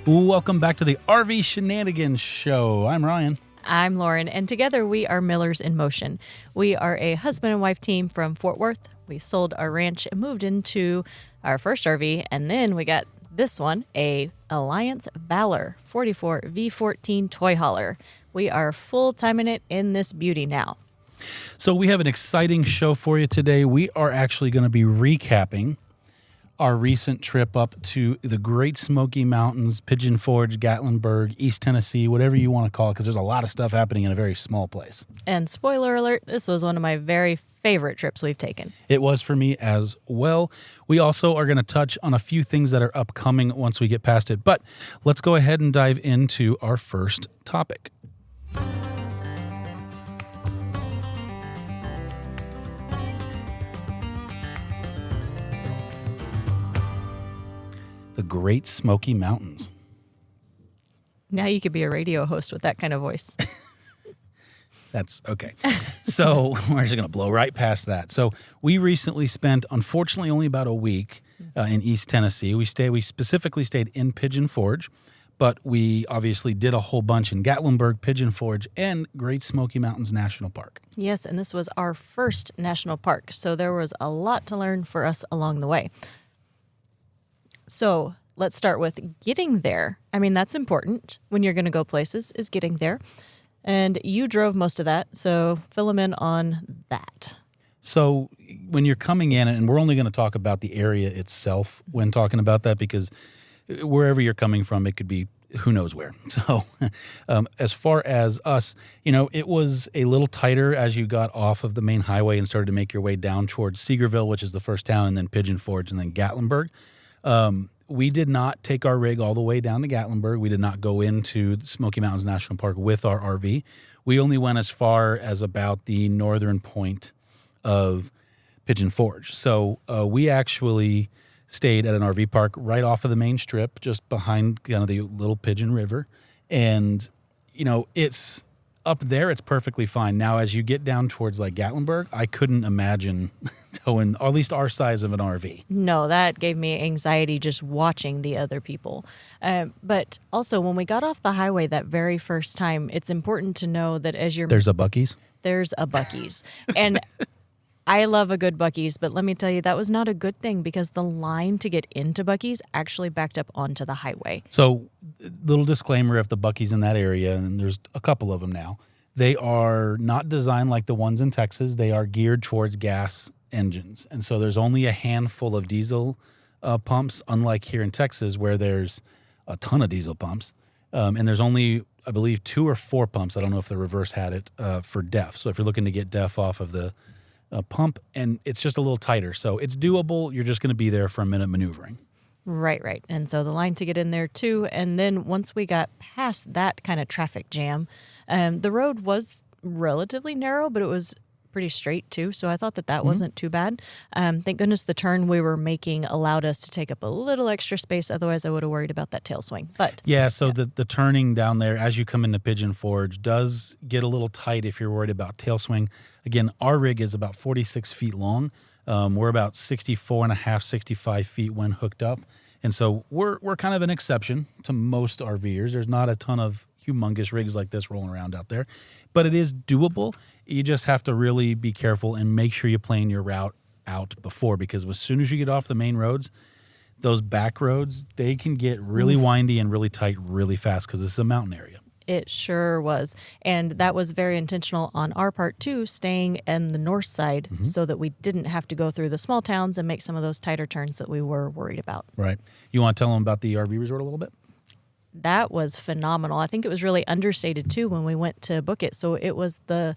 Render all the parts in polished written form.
Welcome back to the RV Shenanigans show. I'm Ryan. I'm Lauren, and together we are Millers in Motion. We are a husband and wife team from Fort Worth. We sold our ranch and moved into our first RV, and then we got this one, a Alliance Valor 44 V14 toy hauler. We are full-time in this beauty now. So we have an exciting show for you today. We are actually going to be recapping our recent trip up to the Great Smoky Mountains, Pigeon Forge, Gatlinburg, East Tennessee, whatever you want to call it, because there's a lot of stuff happening in a very small place. And spoiler alert, this was one of my very favorite trips we've taken. It was for me as well. We also are going to touch on a few things that are upcoming once we get past it. But let's go ahead and dive into our first topic. The Great Smoky Mountains. Now you could be a radio host with that kind of voice. That's okay. So we're just going to blow right past that. So we recently spent, unfortunately, only about a week in East Tennessee. We specifically stayed in Pigeon Forge, but we obviously did a whole bunch in Gatlinburg, Pigeon Forge, and Great Smoky Mountains National Park. Yes, and this was our first national park, so there was a lot to learn for us along the way. So let's start with getting there. I mean, that's important when you're going to go places, is getting there. And you drove most of that, so fill them in on that. So when you're coming in, and we're only going to talk about the area itself when talking about that, because wherever you're coming from, it could be who knows where. So as far as us, it was a little tighter as you got off of the main highway and started to make your way down towards Seegerville, which is the first town, and then Pigeon Forge, and then Gatlinburg. We did not take our rig all the way down to Gatlinburg. We did not go into the Smoky Mountains National Park with our RV. We only went as far as about the northern point of Pigeon Forge. So we actually stayed at an RV park right off of the main strip, just behind the Little Pigeon River. And, it's up there, it's perfectly fine. Now, as you get down towards like Gatlinburg, I couldn't imagine towing at least our size of an RV. No, that gave me anxiety just watching the other people. But also, when we got off the highway that very first time, it's important to know that as you're... There's a Buc-ee's? There's a Buc-ee's. And I love a good Buc-ee's, but let me tell you, that was not a good thing because the line to get into Buc-ee's actually backed up onto the highway. So, little disclaimer, if the Buc-ee's in that area, and there's a couple of them now, they are not designed like the ones in Texas. They are geared towards gas engines. And so there's only a handful of diesel pumps, unlike here in Texas where there's a ton of diesel pumps. And there's only, I believe, 2 or 4 pumps. I don't know if the reverse had it for DEF. So if you're looking to get DEF off of the pump, and it's just a little tighter. So it's doable. You're just going to be there for a minute maneuvering. Right. And so the line to get in there too. And then once we got past that kind of traffic jam, the road was relatively narrow, but it was pretty straight too. So I thought that wasn't too bad. Thank goodness the turn we were making allowed us to take up a little extra space. Otherwise I would have worried about that tail swing. But the turning down there as you come into Pigeon Forge does get a little tight if you're worried about tail swing. Again, our rig is about 46 feet long. We're about 64 and a half, 65 feet when hooked up. And so we're kind of an exception to most RVers. There's not a ton of humongous rigs like this rolling around out there, but it is doable. You just have to really be careful and make sure you plan your route out before, because as soon as you get off the main roads, those back roads, they can get really windy and really tight really fast because this is a mountain area. It sure was. And that was very intentional on our part, too, staying in the north side so that we didn't have to go through the small towns and make some of those tighter turns that we were worried about. Right. You want to tell them about the RV resort a little bit? That was phenomenal. I think it was really understated, too, when we went to book it. So it was the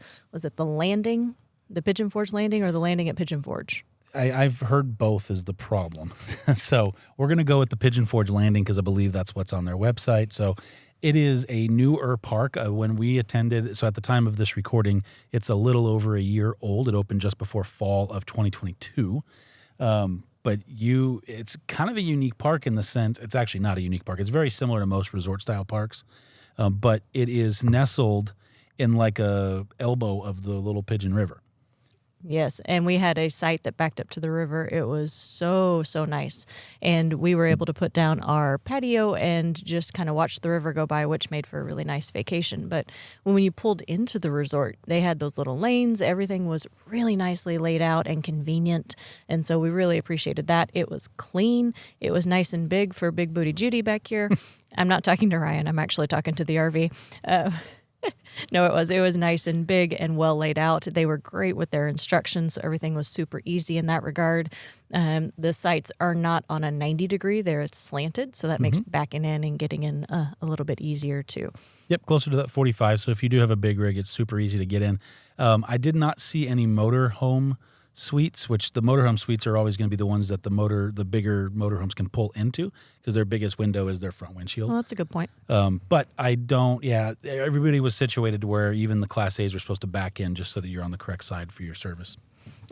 landing, the Pigeon Forge landing, or the landing at Pigeon Forge? I've heard both is the problem. So we're going to go with the Pigeon Forge landing because I believe that's what's on their website. So it is a newer park. When we attended, so at the time of this recording, it's a little over a year old. It opened just before fall of 2022. But it's kind of a unique park in the sense, it's actually not a unique park. It's very similar to most resort-style parks, but it is nestled in like a elbow of the Little Pigeon River. Yes, and we had a site that backed up to the river. It was so, so nice. And we were able to put down our patio and just kind of watch the river go by, which made for a really nice vacation. But when you pulled into the resort, they had those little lanes. Everything was really nicely laid out and convenient. And so we really appreciated that. It was clean. It was nice and big for Big Booty Judy back here. I'm not talking to Ryan. I'm actually talking to the RV. No, it was nice and big and well laid out. They were great with their instructions. So everything was super easy in that regard. The sites are not on a 90 degree. They're slanted. So that makes backing in and getting in a little bit easier too. Yep, closer to that 45. So if you do have a big rig, it's super easy to get in. I did not see any motorhome suites, which the motorhome suites are always going to be the ones that the bigger motorhomes can pull into because their biggest window is their front windshield. Well, that's a good point. But everybody was situated to where even the Class A's are supposed to back in just so that you're on the correct side for your service.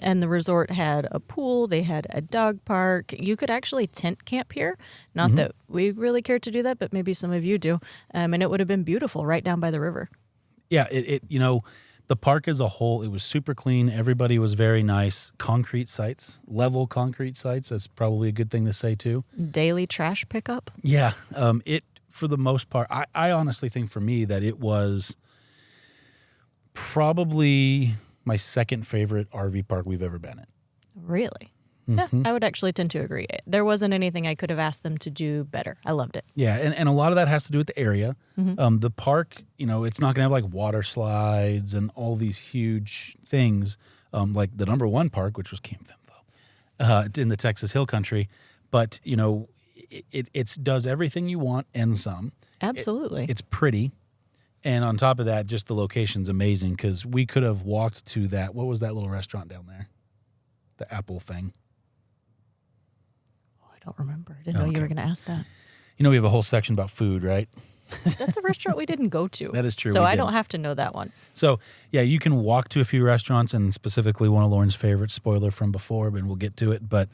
And the resort had a pool. They had a dog park. You could actually tent camp here. Not that we really care to do that, but maybe some of you do. And it would have been beautiful right down by the river. Yeah, the park as a whole, it was super clean. Everybody was very nice. Concrete sites, level concrete sites. That's probably a good thing to say too. Daily trash pickup. Yeah, for the most part, I honestly think for me that it was probably my second favorite RV park we've ever been in. Really? Yeah, I would actually tend to agree. There wasn't anything I could have asked them to do better. I loved it. Yeah, and a lot of that has to do with the area. The park, it's not going to have like water slides and all these huge things like the number one park, which was Camp Fimfo in the Texas Hill Country. But, it does everything you want and some. Absolutely. It's pretty. And on top of that, just the location's amazing because we could have walked to that. What was that little restaurant down there? The Apple thing. I don't remember. I didn't know you were going to ask that. We have a whole section about food, right? That's a restaurant we didn't go to. That is true. So I don't have to know that one. So, yeah, you can walk to a few restaurants and specifically one of Lauren's favorites, spoiler from before, but we'll get to it. But,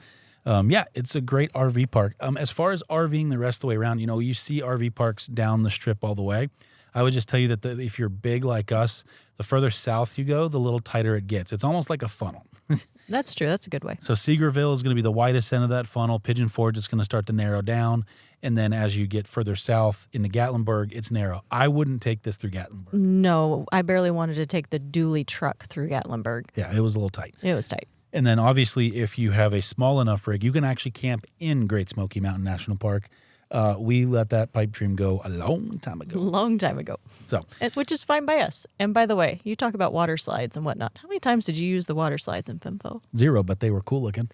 it's a great RV park. As far as RVing the rest of the way around, you see RV parks down the strip all the way. I would just tell you that if you're big like us, the further south you go, the little tighter it gets. It's almost like a funnel. That's true. That's a good way. So Seegerville is going to be the widest end of that funnel. Pigeon Forge is going to start to narrow down. And then as you get further south into Gatlinburg, it's narrow. I wouldn't take this through Gatlinburg. No, I barely wanted to take the dually truck through Gatlinburg. Yeah, it was a little tight. It was tight. And then obviously if you have a small enough rig, you can actually camp in Great Smoky Mountain National Park. We let that pipe dream go a long time ago. Long time ago. So, which is fine by us. And by the way, you talk about water slides and whatnot. How many times did you use the water slides in Fimfo? 0, but they were cool looking.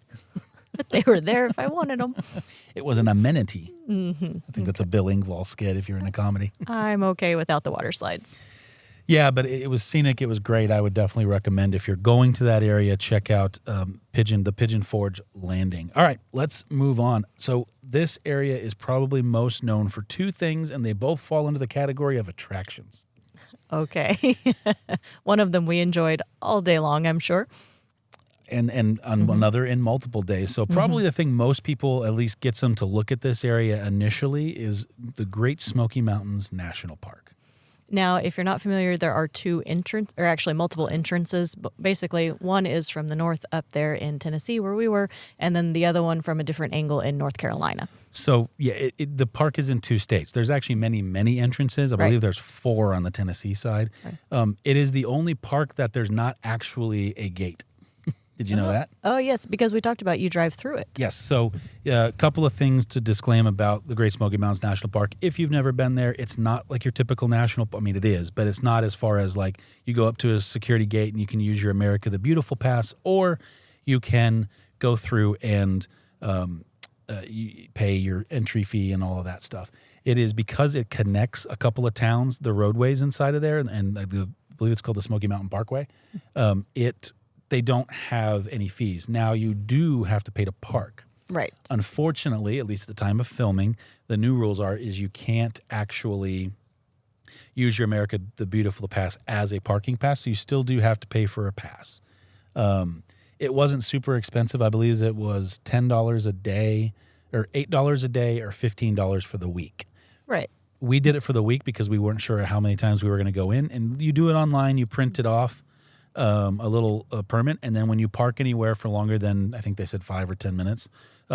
But they were there if I wanted them. It was an amenity. I think that's a Bill Engvall skit if you're in a comedy. I'm okay without the water slides. Yeah, but it was scenic. It was great. I would definitely recommend if you're going to that area, check out the Pigeon Forge landing. All right, let's move on. So this area is probably most known for two things, and they both fall into the category of attractions. Okay. One of them we enjoyed all day long, I'm sure. And on another in multiple days. So probably the thing most people at least gets them to look at this area initially is the Great Smoky Mountains National Park. Now, if you're not familiar, there are multiple entrances. Basically, one is from the north up there in Tennessee where we were, and then the other one from a different angle in North Carolina. So, yeah, the park is in 2 states. There's actually many, many entrances. I believe there's 4 on the Tennessee side. Right. It is the only park that there's not actually a gate. Did you know that? Oh, yes, because we talked about you drive through it. Yes. So a couple of things to disclaim about the Great Smoky Mountains National Park. If you've never been there, it's not like your typical national – I mean, it is, but it's not as far as like you go up to a security gate and you can use your America the Beautiful pass, or you can go through and you pay your entry fee and all of that stuff. It is because it connects a couple of towns, the roadways inside of there, and I believe it's called the Smoky Mountain Parkway. They don't have any fees. Now, you do have to pay to park. Right. Unfortunately, at least at the time of filming, the new rules is you can't actually use your America the Beautiful pass as a parking pass, so you still do have to pay for a pass. It wasn't super expensive. I believe it was $10 a day or $8 a day or $15 for the week. Right. We did it for the week because we weren't sure how many times we were going to go in. And you do it online, you print it off. a little permit, and then when you park anywhere for longer than, I think they said 5 or 10 minutes,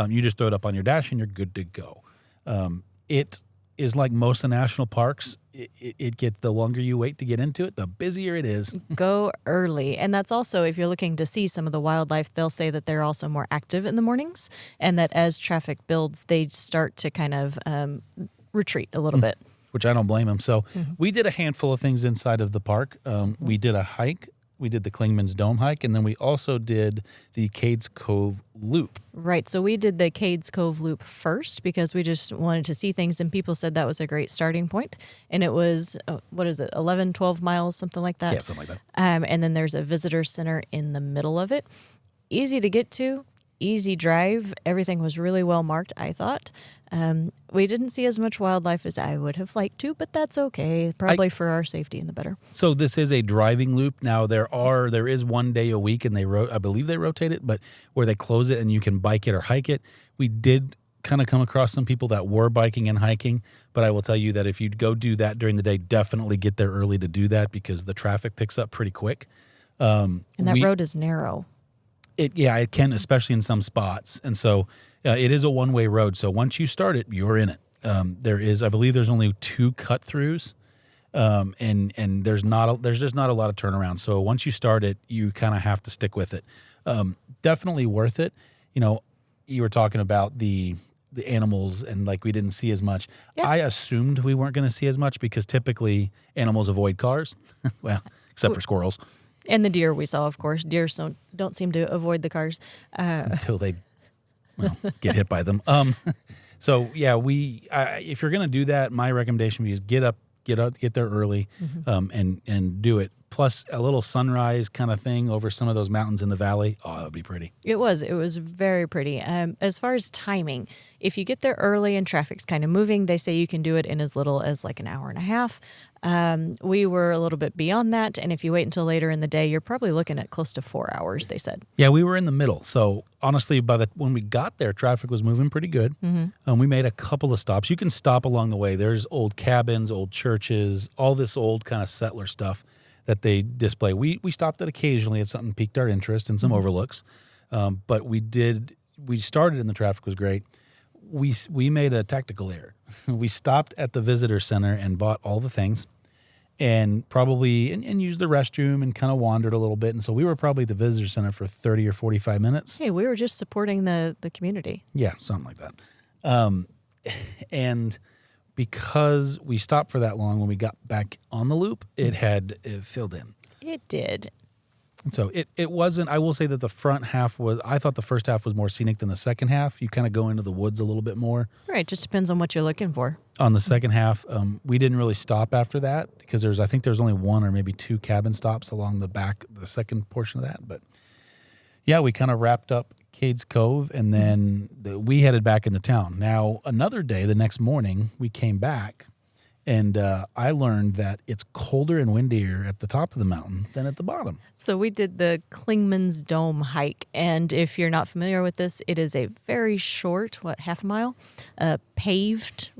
you just throw it up on your dash and you're good to go. It is like most of the national parks. It gets, the longer you wait to get into it, the busier it is. Go early. And that's also, if you're looking to see some of the wildlife, they'll say that they're also more active in the mornings, and that as traffic builds, they start to kind of retreat a little bit. Which I don't blame them. So we did a handful of things inside of the park. We did a hike. We did the Klingman's Dome hike, and then we also did the Cades Cove Loop. Right. So we did the Cades Cove Loop first because we just wanted to see things, and people said that was a great starting point. And it was, 11, 12 miles, something like that? Yeah, something like that. And then there's a visitor center in the middle of it. Easy to get to, easy drive. Everything was really well marked, I thought. We didn't see as much wildlife as I would have liked to, but that's okay. Probably for our safety and the better. So this is a driving loop. Now there is one day a week, and I believe they rotate it, but where they close it and you can bike it or hike it. We did kind of come across some people that were biking and hiking, but I will tell you that if you go do that during the day, definitely get there early to do that because the traffic picks up pretty quick. And that road is narrow. It can, especially in some spots. And so it is a one-way road. So once you start it, you're in it. I believe there's only 2 cut-throughs, and there's just not a lot of turnaround. So once you start it, you kind of have to stick with it. Definitely worth it. You were talking about the animals, and like we didn't see as much. Yeah. I assumed we weren't going to see as much because typically animals avoid cars. Well, except for squirrels. And the deer we saw, of course. Deer don't seem to avoid the cars. Until they get hit by them. So, yeah, if you're going to do that, my recommendation would be is get there early and do it. Plus a little sunrise kind of thing over some of those mountains in the valley. Oh, that would be pretty. It was very pretty. As far as timing, if you get there early and traffic's kind of moving, they say you can do it in as little as like an hour and a half. We were a little bit beyond that, and if you wait until later in the day, you're probably looking at close to 4 hours, they said. Yeah, we were in the middle. So honestly, when we got there, traffic was moving pretty good. We made a couple of stops. You can stop along the way. There's old cabins, old churches, all this old kind of settler stuff that they display. We stopped at occasionally at something piqued our interest and some overlooks. But we started and the traffic was great. We made a tactical error. We stopped at the visitor center and bought all the things and probably and used the restroom and kind of wandered a little bit. And so we were probably at the visitor center for 30 or 45 minutes. Hey, we were just supporting the community. Yeah, something like that. And because we stopped for that long, when we got back on the loop, it filled in. It did. So it wasn't, I will say that the front half I thought the first half was more scenic than the second half. You kind of go into the woods a little bit more. Right, just depends on what you're looking for. On the second half, we didn't really stop after that because I think there's only 1 or maybe 2 cabin stops along the back, the second portion of that. But yeah, we kind of wrapped up Cades Cove and then we headed back into town. Now, another day, the next morning, we came back. And I learned that it's colder and windier at the top of the mountain than at the bottom. So we did the Klingman's Dome hike. And if you're not familiar with this, it is a very short, half a mile, paved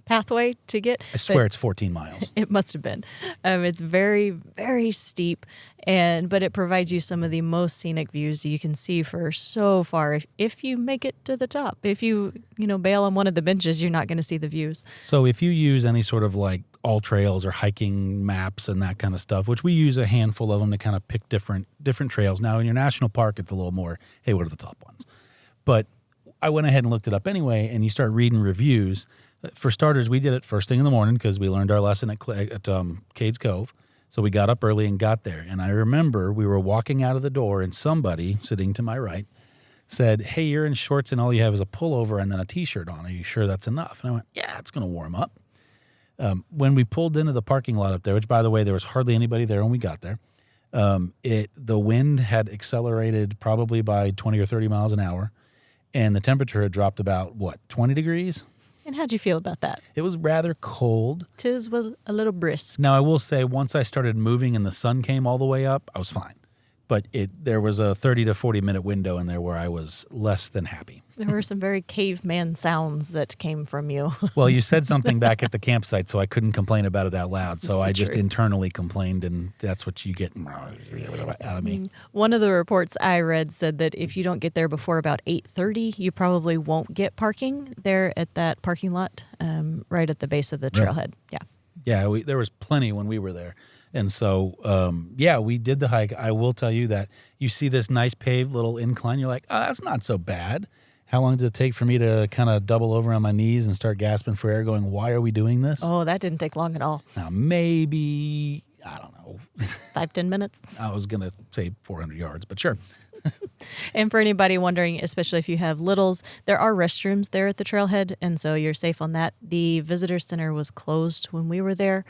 pathway to get. I swear it's 14 miles. It must have been. It's very, very steep, but it provides you some of the most scenic views you can see for so far. If you make it to the top, if you bail on one of the benches, you're not going to see the views. So if you use any sort of like all trails or hiking maps and that kind of stuff, which we use a handful of them to kind of pick different trails. Now in your national park, it's a little more, hey, what are the top ones? But I went ahead and looked it up anyway, and you start reading reviews. For starters, we did it first thing in the morning because we learned our lesson at Cades Cove. So we got up early and got there. And I remember we were walking out of the door and somebody sitting to my right said, hey, you're in shorts and all you have is a pullover and then a T-shirt on. Are you sure that's enough? And I went, yeah, it's going to warm up. When we pulled into the parking lot up there, which, by the way, there was hardly anybody there when we got there, the wind had accelerated probably by 20 or 30 miles an hour, and the temperature had dropped about, 20 degrees? And how'd you feel about that? It was rather cold. 'Tis was a little brisk. Now, I will say, once I started moving and the sun came all the way up, I was fine. but there was a 30 to 40 minute window in there where I was less than happy. There were some very caveman sounds that came from you. Well, you said something back at the campsite, so I couldn't complain about it out loud. So I just internally complained, and that's what you get out of me. One of the reports I read said that if you don't get there before about 8:30, you probably won't get parking there at that parking lot right at the base of the trailhead. Yeah. Yeah, there was plenty when we were there. And so, we did the hike. I will tell you that you see this nice paved little incline. You're like, oh, that's not so bad. How long did it take for me to kind of double over on my knees and start gasping for air going, why are we doing this? Oh, that didn't take long at all. Now, maybe, I don't know. 5-10 minutes? I was going to say 400 yards, but sure. And for anybody wondering, especially if you have littles, there are restrooms there at the trailhead, and so you're safe on that. The visitor center was closed when we were there.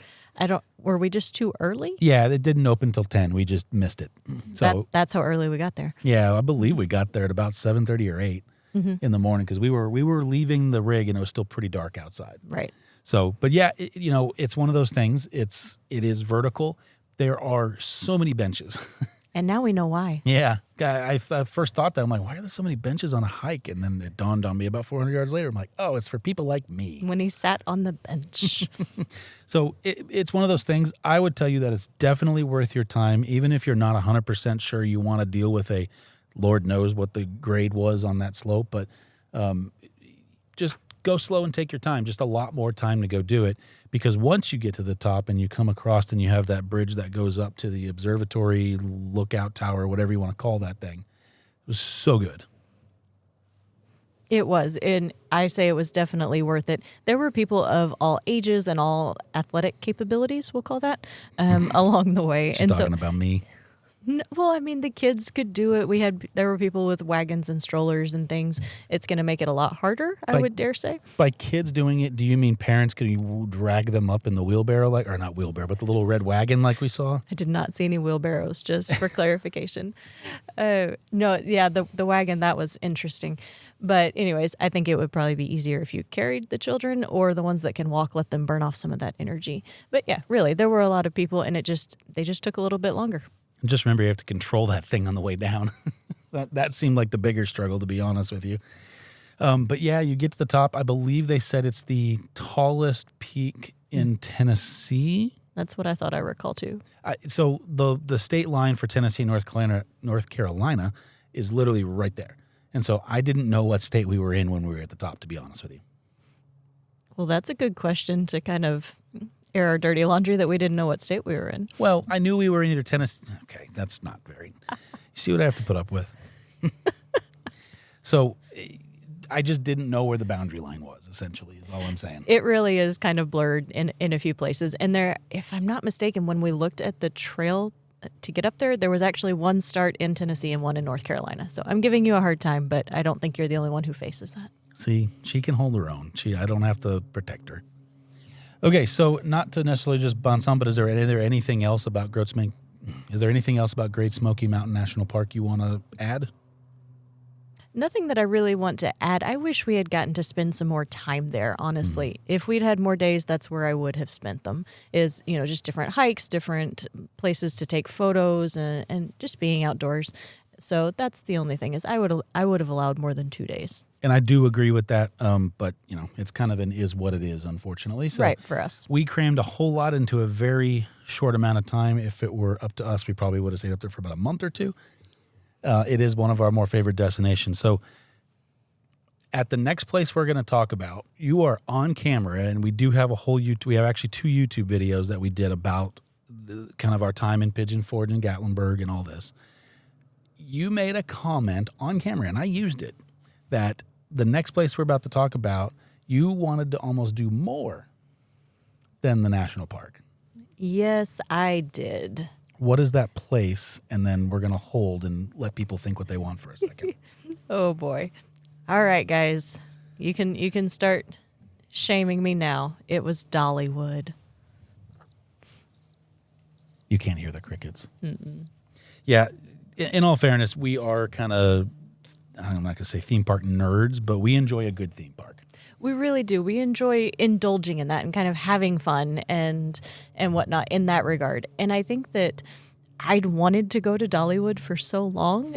Were we just too early? Yeah, it didn't open till 10. We just missed it. So that's how early we got there. Yeah, I believe we got there at about 7:30 or 8 in the morning because we were leaving the rig and it was still pretty dark outside. Right. So, but yeah, it's one of those things. It is vertical. There are so many benches. And now we know why. Yeah. I first thought that. I'm like, why are there so many benches on a hike? And then it dawned on me about 400 yards later. I'm like, oh, it's for people like me. When he sat on the bench. So it's one of those things. I would tell you that it's definitely worth your time, even if you're not 100% sure you want to deal with Lord knows what the grade was on that slope. But just go slow and take your time. Just a lot more time to go do it. Because once you get to the top and you come across and you have that bridge that goes up to the observatory, lookout tower, whatever you want to call that thing, it was so good. It was. And I say it was definitely worth it. There were people of all ages and all athletic capabilities, we'll call that, along the way. She's talking about me. Well, I mean, the kids could do it. There were people with wagons and strollers and things. It's going to make it a lot harder, I would dare say. By kids doing it, do you mean parents could you drag them up in the wheelbarrow, or not wheelbarrow, but the little red wagon like we saw? I did not see any wheelbarrows, just for clarification. No, yeah, the wagon, that was interesting. But anyways, I think it would probably be easier if you carried the children, or the ones that can walk, let them burn off some of that energy. But yeah, really, there were a lot of people, and they just took a little bit longer. And just remember, you have to control that thing on the way down. that seemed like the bigger struggle, to be honest with you. But yeah, you get to the top. I believe they said it's the tallest peak in Tennessee. That's what I thought I recall too. So the state line for Tennessee, North Carolina is literally right there. And so I didn't know what state we were in when we were at the top, to be honest with you. Well, that's a good question to kind of air our dirty laundry that we didn't know what state we were in. Well, I knew we were in either Tennessee. Okay, that's not very. You see what I have to put up with? So I just didn't know where the boundary line was, essentially, is all I'm saying. It really is kind of blurred in a few places. And there, if I'm not mistaken, when we looked at the trail to get up there, there was actually one start in Tennessee and one in North Carolina. So I'm giving you a hard time, but I don't think you're the only one who faces that. See, she can hold her own. I don't have to protect her. Okay, so not to necessarily just bounce on, but is there anything else about Great Smoky Mountain National Park you want to add? Nothing that I really want to add. I wish we had gotten to spend some more time there, honestly. If we'd had more days, that's where I would have spent them, is, just different hikes, different places to take photos, and just being outdoors. So that's the only thing, is I would have allowed more than 2 days. And I do agree with that, but, it's kind of an is what it is, unfortunately. So right, for us. We crammed a whole lot into a very short amount of time. If it were up to us, we probably would have stayed up there for about a month or two. It is one of our more favorite destinations. So at the next place we're going to talk about, you are on camera, and we do have we have actually 2 YouTube videos that we did about kind of our time in Pigeon Forge and Gatlinburg and all this. You made a comment on camera, and I used it, that the next place we're about to talk about, you wanted to almost do more than the national park. Yes, I did. What is that place? And then we're going to hold and let people think what they want for a second. Oh, boy. All right, guys. You can start shaming me now. It was Dollywood. You can't hear the crickets. Mm-mm. Yeah. In all fairness, we are kind of, I'm not going to say theme park nerds, but we enjoy a good theme park. We really do. We enjoy indulging in that and kind of having fun and whatnot in that regard. And I think that I'd wanted to go to Dollywood for so long.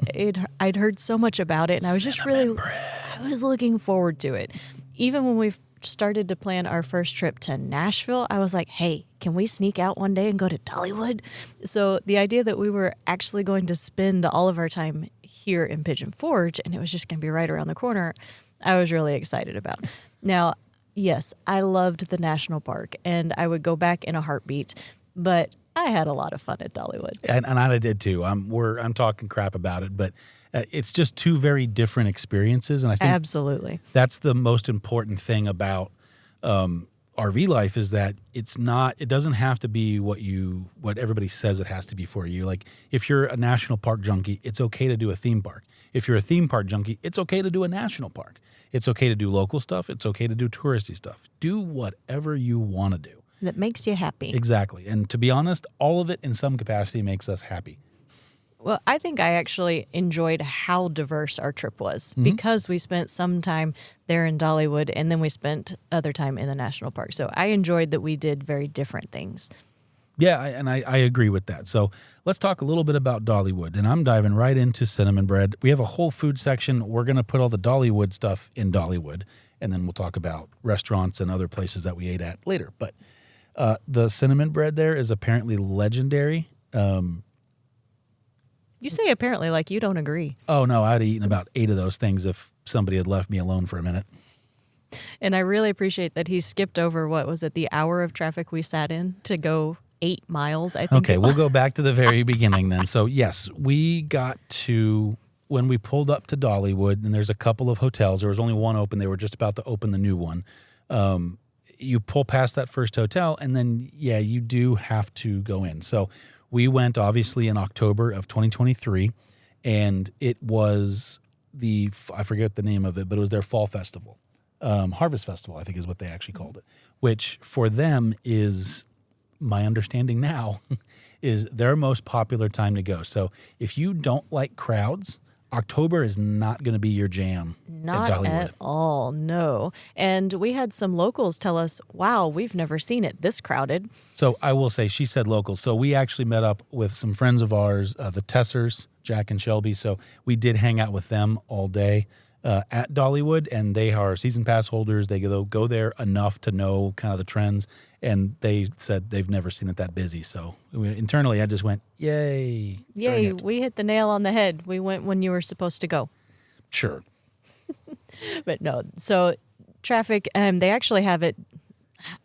I'd heard so much about it, and I was just really, I was looking forward to it. Even when we started to plan our first trip to Nashville, I was like, hey, can we sneak out one day and go to Dollywood? So the idea that we were actually going to spend all of our time here in Pigeon Forge, and it was just going to be right around the corner, I was really excited about. Now, yes, I loved the national park, and I would go back in a heartbeat, but I had a lot of fun at Dollywood. And I did too. I'm talking crap about it, but it's just two very different experiences. And I think Absolutely. that's the most important thing about RV life is that it doesn't have to be what everybody says it has to be for you. Like if you're a national park junkie, it's okay to do a theme park. If you're a theme park junkie, it's okay to do a national park. It's okay to do local stuff. It's okay to do touristy stuff. Do whatever you want to do. That makes you happy. Exactly. And to be honest, all of it in some capacity makes us happy. Well, I think I actually enjoyed how diverse our trip was because we spent some time there in Dollywood and then we spent other time in the national park. So I enjoyed that we did very different things. Yeah, I agree with that. So let's talk a little bit about Dollywood. And I'm diving right into cinnamon bread. We have a whole food section. We're going to put all the Dollywood stuff in Dollywood. And then we'll talk about restaurants and other places that we ate at later. But the cinnamon bread there is apparently legendary. You say apparently like you don't agree. Oh, no, I'd have eaten about 8 of those things if somebody had left me alone for a minute. And I really appreciate that he skipped over, what was it, the hour of traffic we sat in to go 8 miles, I think. Okay, we'll go back to the very beginning then. So, yes, we got to, when we pulled up to Dollywood, and there's a couple of hotels. There was only one open. They were just about to open the new one. You pull past that first hotel, and then, yeah, you do have to go in. So we went, obviously, in October of 2023, and it was I forget the name of it, but it was their fall festival. Harvest Festival, I think is what they actually called it, which for them is, my understanding now, is their most popular time to go. So if you don't like crowds, October is not going to be your jam. Not at Dollywood. at all, no. And we had some locals tell us, wow, we've never seen it this crowded. So I will say, she said local. So we actually met up with some friends of ours, the Tessers, Jack and Shelby. So we did hang out with them all day at Dollywood, and they are season pass holders. They go there enough to know kind of the trends, and they said they've never seen it that busy. So internally, I just went, yay. Yay, we hit the nail on the head. We went when you were supposed to go. Sure. But no, so traffic, they actually have it,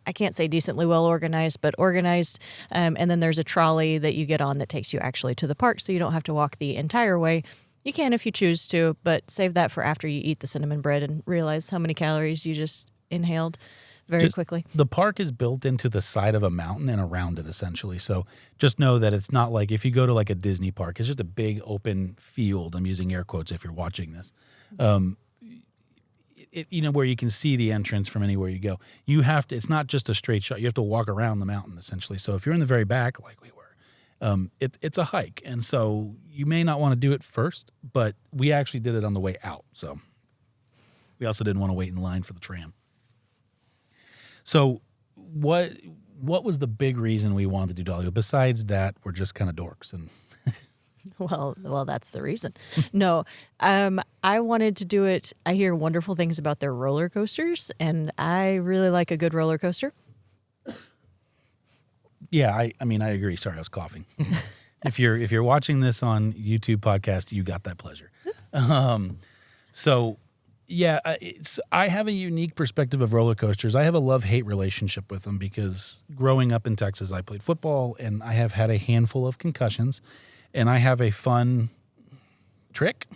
I can't say decently well organized, but organized. And then there's a trolley that you get on that takes you actually to the park, so you don't have to walk the entire way. You can if you choose to, but save that for after you eat the cinnamon bread and realize how many calories you just inhaled very quickly. The park is built into the side of a mountain and around it, essentially. So just know that it's not like if you go to like a Disney park, it's just a big open field. I'm using air quotes if you're watching this. Where you can see the entrance from anywhere you go. It's not just a straight shot. You have to walk around the mountain, essentially. So if you're in the very back, like we were, it's a hike. And so you may not want to do it first, but we actually did it on the way out. So we also didn't want to wait in line for the tram. So what was the big reason we wanted to do Dollywood? Besides that, we're just kind of dorks. And Well, that's the reason. No, I wanted to do it. I hear wonderful things about their roller coasters, and I really like a good roller coaster. Yeah, I mean, I agree. Sorry, I was coughing. If you're watching this on YouTube podcast, you got that pleasure. Yeah, I have a unique perspective of roller coasters. I have a love-hate relationship with them because growing up in Texas, I played football, and I have had a handful of concussions, and I have a fun trick.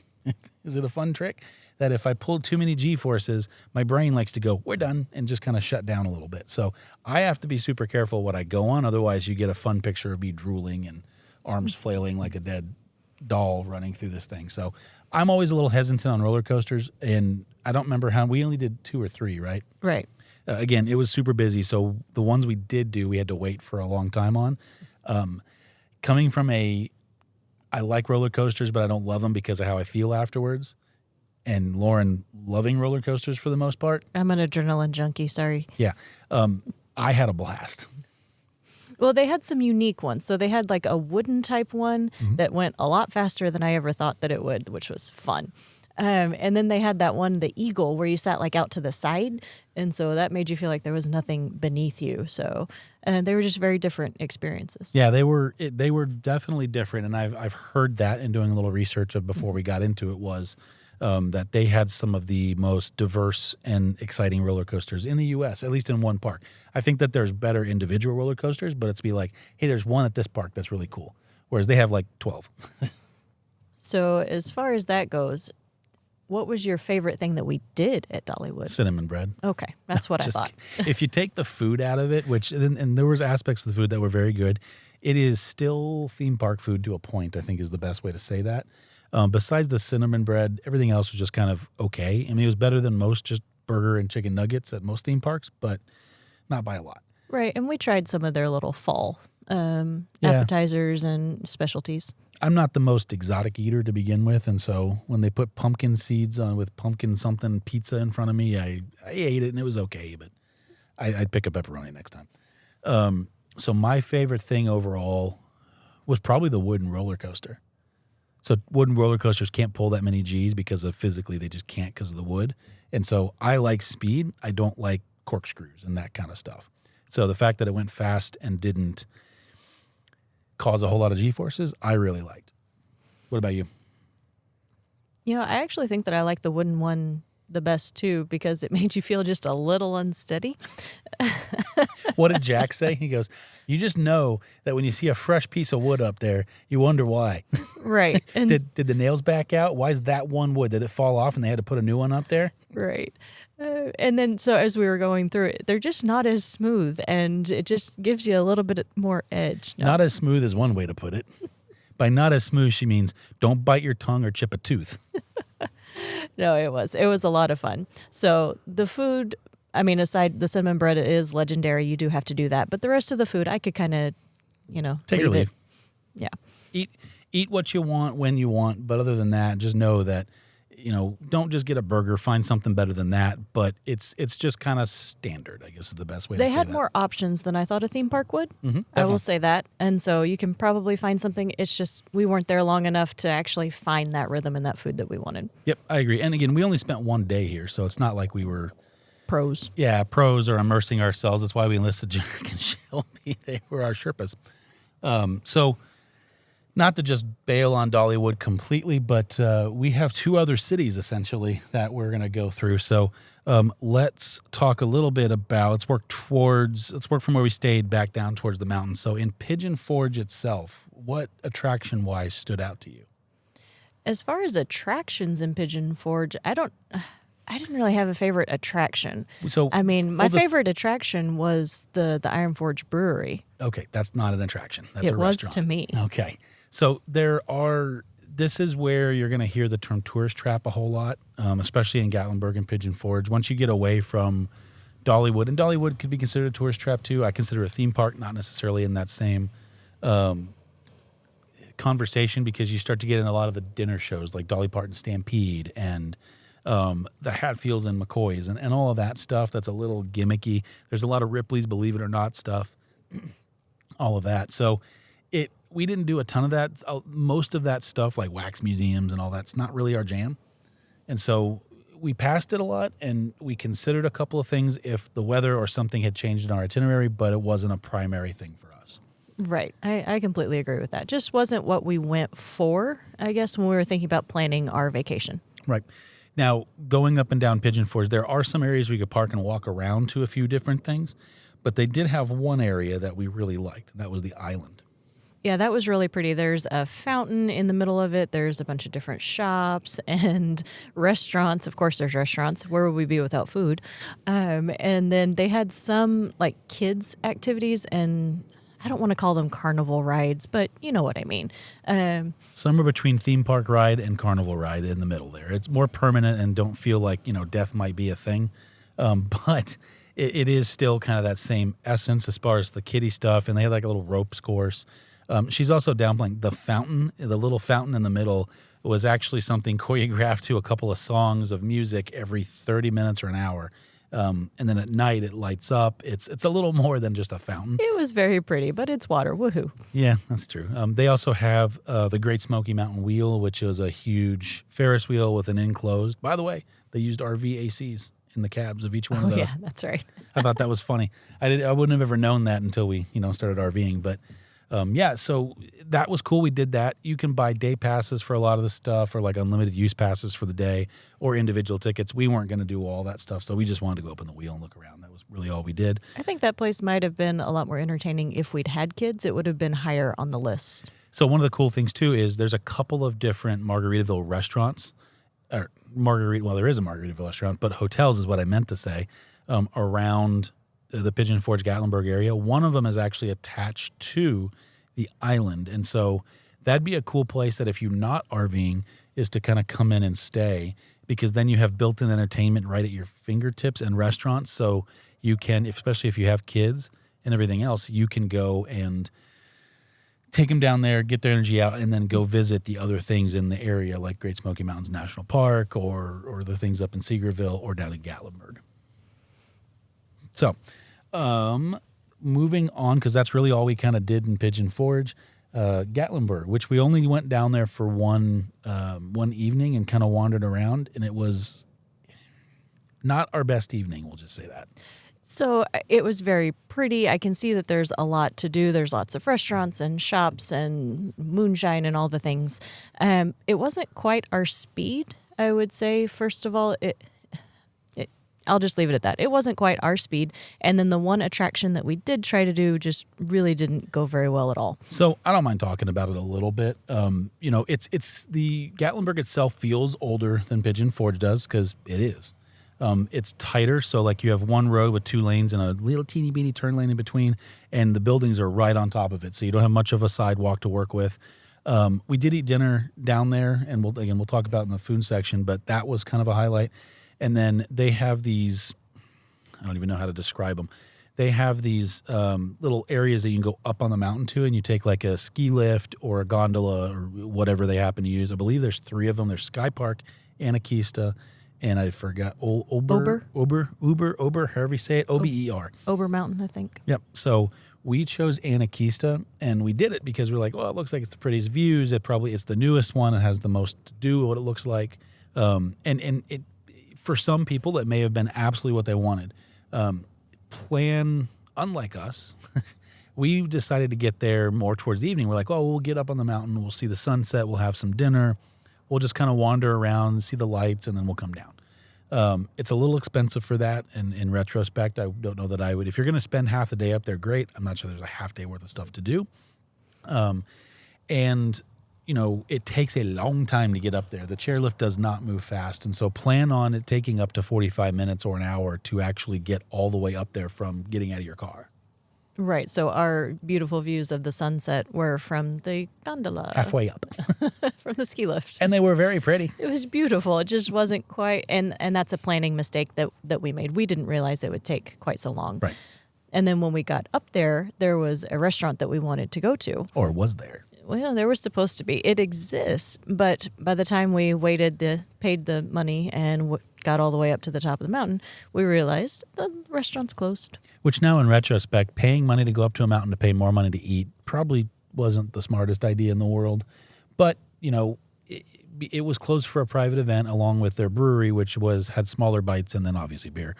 Is it a fun trick? That if I pull too many G-forces, my brain likes to go, we're done, and just kind of shut down a little bit. So I have to be super careful what I go on. Otherwise, you get a fun picture of me drooling and arms flailing like a dead doll running through this thing. So I'm always a little hesitant on roller coasters, and I don't remember how we only did 2 or 3, right? Right. Again, it was super busy, so the ones we did do, we had to wait for a long time on. Coming from I like roller coasters, but I don't love them because of how I feel afterwards. And Lauren loving roller coasters for the most part. I'm an adrenaline junkie, sorry. Yeah. I had a blast. Well, they had some unique ones. So they had like a wooden type one that went a lot faster than I ever thought that it would, which was fun. And then they had that one, the eagle, where you sat like out to the side. And so that made you feel like there was nothing beneath you. So they were just very different experiences. Yeah, they were definitely different. And I've heard that in doing a little research of before we got into it was that they had some of the most diverse and exciting roller coasters in the U.S., at least in one park. I think that there's better individual roller coasters, but it's be like, hey, there's one at this park that's really cool. Whereas they have like 12. So as far as that goes, what was your favorite thing that we did at Dollywood? Cinnamon bread. Okay, that's what I thought. If you take the food out of it, and there was aspects of the food that were very good, it is still theme park food to a point, I think is the best way to say that. Besides the cinnamon bread, everything else was just kind of okay. I mean, it was better than most just burger and chicken nuggets at most theme parks, but not by a lot. Right, and we tried some of their little fall appetizers and specialties. I'm not the most exotic eater to begin with, and so when they put pumpkin seeds on with pumpkin something pizza in front of me, I ate it and it was okay, but I'd pick a pepperoni next time. So my favorite thing overall was probably the wooden roller coaster. So wooden roller coasters can't pull that many G's because of physically they just can't because of the wood. And so I like speed. I don't like corkscrews and that kind of stuff. So the fact that it went fast and didn't cause a whole lot of G-forces, I really liked. What about you? You know, I actually think that I like the wooden one the best too because it made you feel just a little unsteady. What did Jack say? He goes, you just know that when you see a fresh piece of wood up there, you wonder why. Right. And did the nails back out? Why is that one wood? Did it fall off and they had to put a new one up there? Right. And then so as we were going through it, they're just not as smooth and it just gives you a little bit more edge. No. Not as smooth is one way to put it. By not as smooth, she means don't bite your tongue or chip a tooth. No, it was a lot of fun. So the food, I mean, aside the cinnamon bread is legendary. You do have to do that. But the rest of the food, I could kind of, take or leave. Yeah. Eat what you want when you want. But other than that, just know that, don't just get a burger. Find something better than that. But it's just kind of standard, I guess is the best way to say that. They had more options than I thought a theme park would. Mm-hmm, I will say that. And so you can probably find something. It's just we weren't there long enough to actually find that rhythm in that food that we wanted. Yep, I agree. And again, we only spent one day here, so it's not like we were pros. Yeah, pros or immersing ourselves. That's why we enlisted Jarek and Shelby. They were our Sherpas. So not to just bail on Dollywood completely, but we have two other cities essentially that we're going to go through. So let's talk a little bit about, let's work from where we stayed back down towards the mountains. So in Pigeon Forge itself, what attraction-wise stood out to you? As far as attractions in Pigeon Forge, I didn't really have a favorite attraction. So I mean, my favorite attraction was the Iron Forge Brewery. Okay, that's not an attraction. That's a restaurant. It was to me. Okay. So this is where you're going to hear the term tourist trap a whole lot, especially in Gatlinburg and Pigeon Forge. Once you get away from Dollywood, and Dollywood could be considered a tourist trap too. I consider it a theme park, not necessarily in that same conversation, because you start to get in a lot of the dinner shows like Dolly Parton Stampede and the Hatfields and McCoys and all of that stuff that's a little gimmicky. There's a lot of Ripley's Believe It or Not stuff, all of that. So we didn't do a ton of that. Most of that stuff, like wax museums and all that's not really our jam. And so we passed it a lot, and we considered a couple of things if the weather or something had changed in our itinerary, but it wasn't a primary thing for us. Right. I completely agree with that. Just wasn't what we went for, I guess, when we were thinking about planning our vacation. Right. Now, going up and down Pigeon Forge, there are some areas we could park and walk around to a few different things, but they did have one area that we really liked, and that was the island. Yeah, that was really pretty. There's a fountain in the middle of it. There's a bunch of different shops and restaurants. Of course, there's restaurants. Where would we be without food? And then they had some like kids activities, and I don't want to call them carnival rides, but you know what I mean. Somewhere between theme park ride and carnival ride in the middle there. It's more permanent and don't feel like, death might be a thing. But it is still kind of that same essence as far as the kiddie stuff. And they had like a little ropes course. She's also downplaying the fountain. The little fountain in the middle was actually something choreographed to a couple of songs of music every 30 minutes or an hour. And then at night it lights up. It's a little more than just a fountain. It was very pretty, but it's water. Woohoo. Yeah, that's true. They also have the Great Smoky Mountain Wheel, which is a huge Ferris wheel with an enclosed. By the way, they used RV ACs in the cabs of each one of those. Yeah, that's right. I thought that was funny. I wouldn't have ever known that until we started RVing. But yeah, so that was cool. We did that. You can buy day passes for a lot of the stuff, or like unlimited use passes for the day, or individual tickets. We weren't going to do all that stuff, so we just wanted to go up in the wheel and look around. That was really all we did. I think that place might have been a lot more entertaining if we'd had kids. It would have been higher on the list. So one of the cool things too is there's a couple of different Margaritaville restaurants, or well, there is a Margaritaville restaurant, but hotels is what I meant to say, around the Pigeon Forge, Gatlinburg area. One of them is actually attached to the island. And so that'd be a cool place that if you're not RVing is to kind of come in and stay, because then you have built-in entertainment right at your fingertips and restaurants. So you can, especially if you have kids and everything else, you can go and take them down there, get their energy out, and then go visit the other things in the area like Great Smoky Mountains National Park or the things up in Seegerville or down in Gatlinburg. So, moving on, because that's really all we kind of did in Pigeon Forge, Gatlinburg, which we only went down there for one evening and kind of wandered around, and it was not our best evening, we'll just say that. So it was very pretty. I can see that there's a lot to do. There's lots of restaurants and shops and moonshine and all the things. It wasn't quite our speed, I would say. First of all, I'll just leave it at that. It wasn't quite our speed. And then the one attraction that we did try to do just really didn't go very well at all. So I don't mind talking about it a little bit. It's the Gatlinburg itself feels older than Pigeon Forge does, because it is. It's tighter, so like you have one road with 2 lanes and a little teeny beeny turn lane in between, and the buildings are right on top of it, so you don't have much of a sidewalk to work with. We did eat dinner down there, and we'll talk about it in the food section, but that was kind of a highlight. And then they have these, I don't even know how to describe them. They have these little areas that you can go up on the mountain to, and you take like a ski lift or a gondola or whatever they happen to use. I believe there's 3 of them. There's Sky Park, Anarchista, and I forgot Ober, however you say it, Ober. Ober Mountain, I think. Yep. So we chose Anarchista, and we did it because we're like, well, it looks like it's the prettiest views. It's the newest one. It has the most to do, what it looks like. And it, for some people, that may have been absolutely what they wanted. Plan, unlike us, we decided to get there more towards the evening. We're like, oh, we'll get up on the mountain. We'll see the sunset. We'll have some dinner. We'll just kind of wander around, see the lights, and then we'll come down. It's a little expensive for that, and in retrospect, I don't know that I would. If you're going to spend half the day up there, great. I'm not sure there's a half day worth of stuff to do. It takes a long time to get up there. The chairlift does not move fast, and so plan on it taking up to 45 minutes or an hour to actually get all the way up there from getting out of your car. Right. So our beautiful views of the sunset were from the gondola. Halfway up. From the ski lift. And they were very pretty. It was beautiful. It just wasn't quite, and that's a planning mistake that we made. We didn't realize it would take quite so long. Right. And then when we got up there was a restaurant that we wanted to go to. Or was there? Well, there was supposed to be. It exists, but by the time we paid the money and got all the way up to the top of the mountain, we realized the restaurant's closed. Which now, in retrospect, paying money to go up to a mountain to pay more money to eat probably wasn't the smartest idea in the world. But, it was closed for a private event along with their brewery, which had smaller bites and then obviously beer.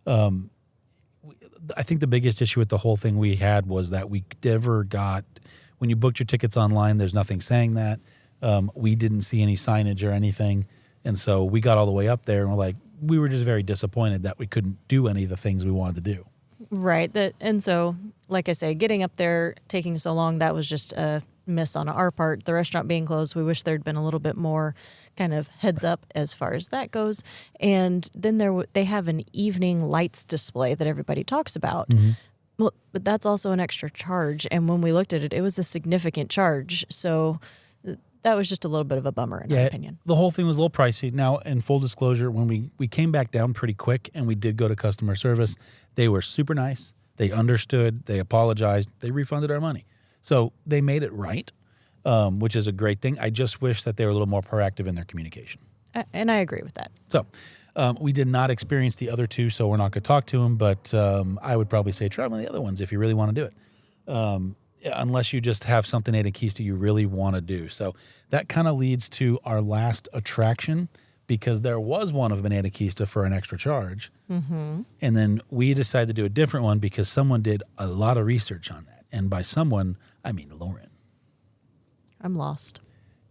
I think the biggest issue with the whole thing we had was that we never got... When you booked your tickets online, there's nothing saying that. We didn't see any signage or anything. And so we got all the way up there and we were just very disappointed that we couldn't do any of the things we wanted to do. Right. And so, like I say, getting up there, taking so long, that was just a miss on our part. The restaurant being closed, we wish there'd been a little bit more kind of heads up as far as that goes. And then they have an evening lights display that everybody talks about. Mm-hmm. Well, but that's also an extra charge. And when we looked at it, it was a significant charge. So that was just a little bit of a bummer, in my opinion. The whole thing was a little pricey. Now, in full disclosure, when we came back down pretty quick and we did go to customer service, they were super nice. They understood. They apologized. They refunded our money. So they made it right, which is a great thing. I just wish that they were a little more proactive in their communication. And I agree with that. So We did not experience the other two, so we're not going to talk to them, but I would probably say try one of the other ones if you really want to do it. Unless you just have something at Anakista you really want to do. So that kind of leads to our last attraction, because there was one of them in Anakista for an extra charge. Mm-hmm. And then we decided to do a different one because someone did a lot of research on that. And by someone, I mean Lauren. I'm lost.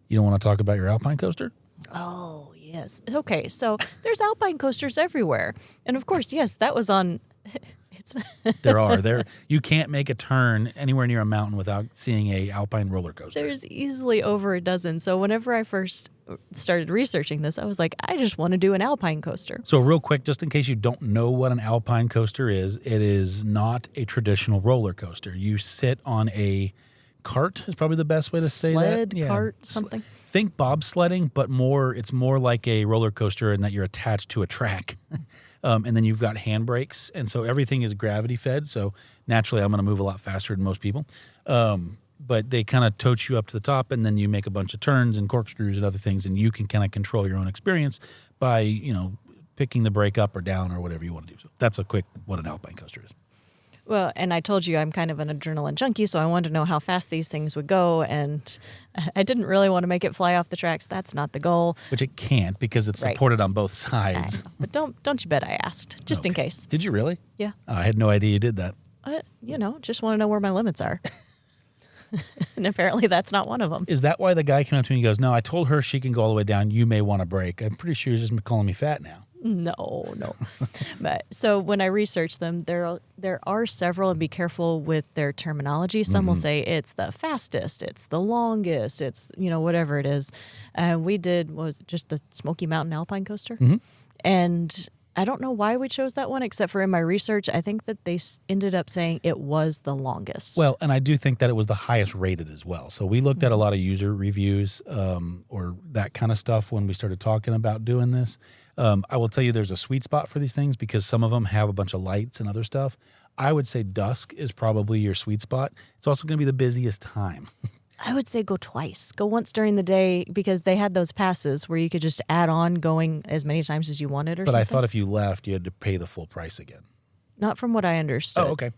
You don't want to talk about your alpine coaster? Oh, yes. Okay, so there's alpine coasters everywhere. And of course, yes, that was on... There are. You can't make a turn anywhere near a mountain without seeing a alpine roller coaster. There's easily over a dozen. So whenever I first started researching this, I was like, I just want to do an alpine coaster. So real quick, just in case you don't know what an alpine coaster is, it is not a traditional roller coaster. You sit on a cart is probably the best way to say that. Sled, cart, something. Think bobsledding, but it's more like a roller coaster in that you're attached to a track. And then you've got handbrakes, and so everything is gravity fed. So naturally, I'm going to move a lot faster than most people. But they kind of tote you up to the top, and then you make a bunch of turns and corkscrews and other things, and you can kind of control your own experience by picking the brake up or down or whatever you want to do. So that's a quick what an alpine coaster is. Well, and I told you I'm kind of an adrenaline junkie, so I wanted to know how fast these things would go, and I didn't really want to make it fly off the tracks. That's not the goal. Which it can't because it's supported on both sides. But don't you bet I asked, just in case. Did you really? Yeah. Oh, I had no idea you did that. Just want to know where my limits are. And apparently that's not one of them. Is that why the guy came up to me and goes, no, I told her she can go all the way down. You may want to brake. I'm pretty sure he's just calling me fat now. No. But so when I researched them, there are several, and be careful with their terminology. Some will say it's the fastest, it's the longest, it's whatever it is. We did was just the Smoky Mountain Alpine Coaster, and I don't know why we chose that one, except for in my research, I think that they ended up saying it was the longest. Well, and I do think that it was the highest rated as well. So we looked at a lot of user reviews or that kind of stuff when we started talking about doing this. I will tell you there's a sweet spot for these things because some of them have a bunch of lights and other stuff. I would say dusk is probably your sweet spot. It's also going to be the busiest time. I would say go twice. Go once during the day because they had those passes where you could just add on going as many times as you wanted or something. But I thought if you left, you had to pay the full price again. Not from what I understood. Oh, okay.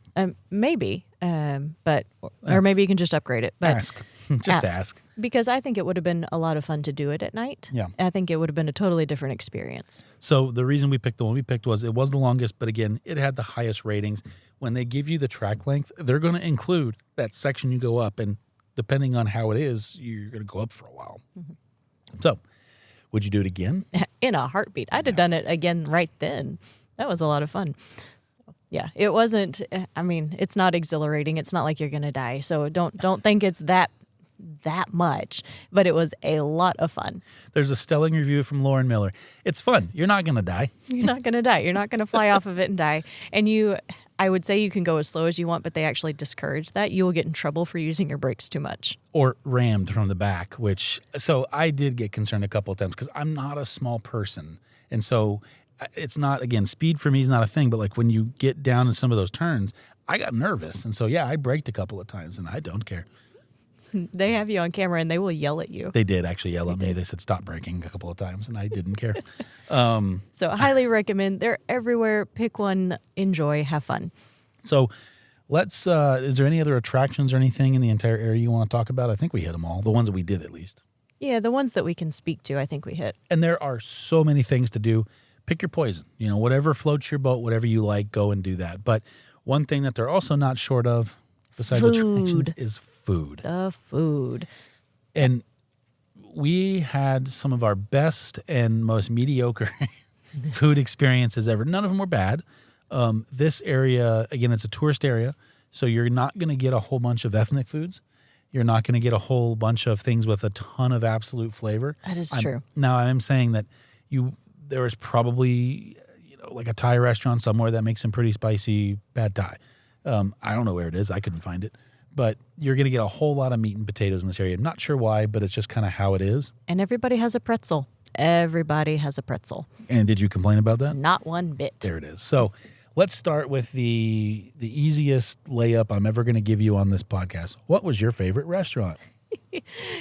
Maybe, or maybe you can just upgrade it. But ask. Just ask. Because I think it would have been a lot of fun to do it at night. Yeah. I think it would have been a totally different experience. So the reason we picked the one we picked was it was the longest, but again, it had the highest ratings. When they give you the track length, they're going to include that section you go up, and depending on how it is, you're going to go up for a while. Mm-hmm. So would you do it again? In a heartbeat. I'd have done it again right then. That was a lot of fun. Yeah, it wasn't. I mean, it's not exhilarating. It's not like you're going to die. So don't think it's that much. But it was a lot of fun. There's a stellar review from Lauren Miller. It's fun. You're not going to die. You're not going to die. You're not going to fly off of it and die. And I would say you can go as slow as you want, but they actually discourage that. You will get in trouble for using your brakes too much. Or rammed from the back, so I did get concerned a couple of times because I'm not a small person, and so. It's not, again, speed for me is not a thing, but like when you get down in some of those turns, I got nervous. And so, yeah, I braked a couple of times and I don't care. They have you on camera and they will yell at you. They did actually yell at me. They said, stop braking a couple of times and I didn't care. So I highly recommend. They're everywhere. Pick one, enjoy, have fun. So let's, is there any other attractions or anything in the entire area you want to talk about? I think we hit them all, the ones that we did at least. Yeah, the ones that we can speak to, I think we hit. And there are so many things to do. Pick your poison. Whatever floats your boat, whatever you like, go and do that. But one thing that they're also not short of, besides attractions, is food. The food. And we had some of our best and most mediocre food experiences ever. None of them were bad. This area, again, it's a tourist area, so you're not going to get a whole bunch of ethnic foods. You're not going to get a whole bunch of things with a ton of absolute flavor. That is true. Now, I'm saying that there is probably, like a Thai restaurant somewhere that makes some pretty spicy pad Thai. I don't know where it is. I couldn't find it. But you're going to get a whole lot of meat and potatoes in this area. I'm not sure why, but it's just kind of how it is. And everybody has a pretzel. Everybody has a pretzel. And did you complain about that? Not one bit. There it is. So let's start with the easiest layup I'm ever going to give you on this podcast. What was your favorite restaurant?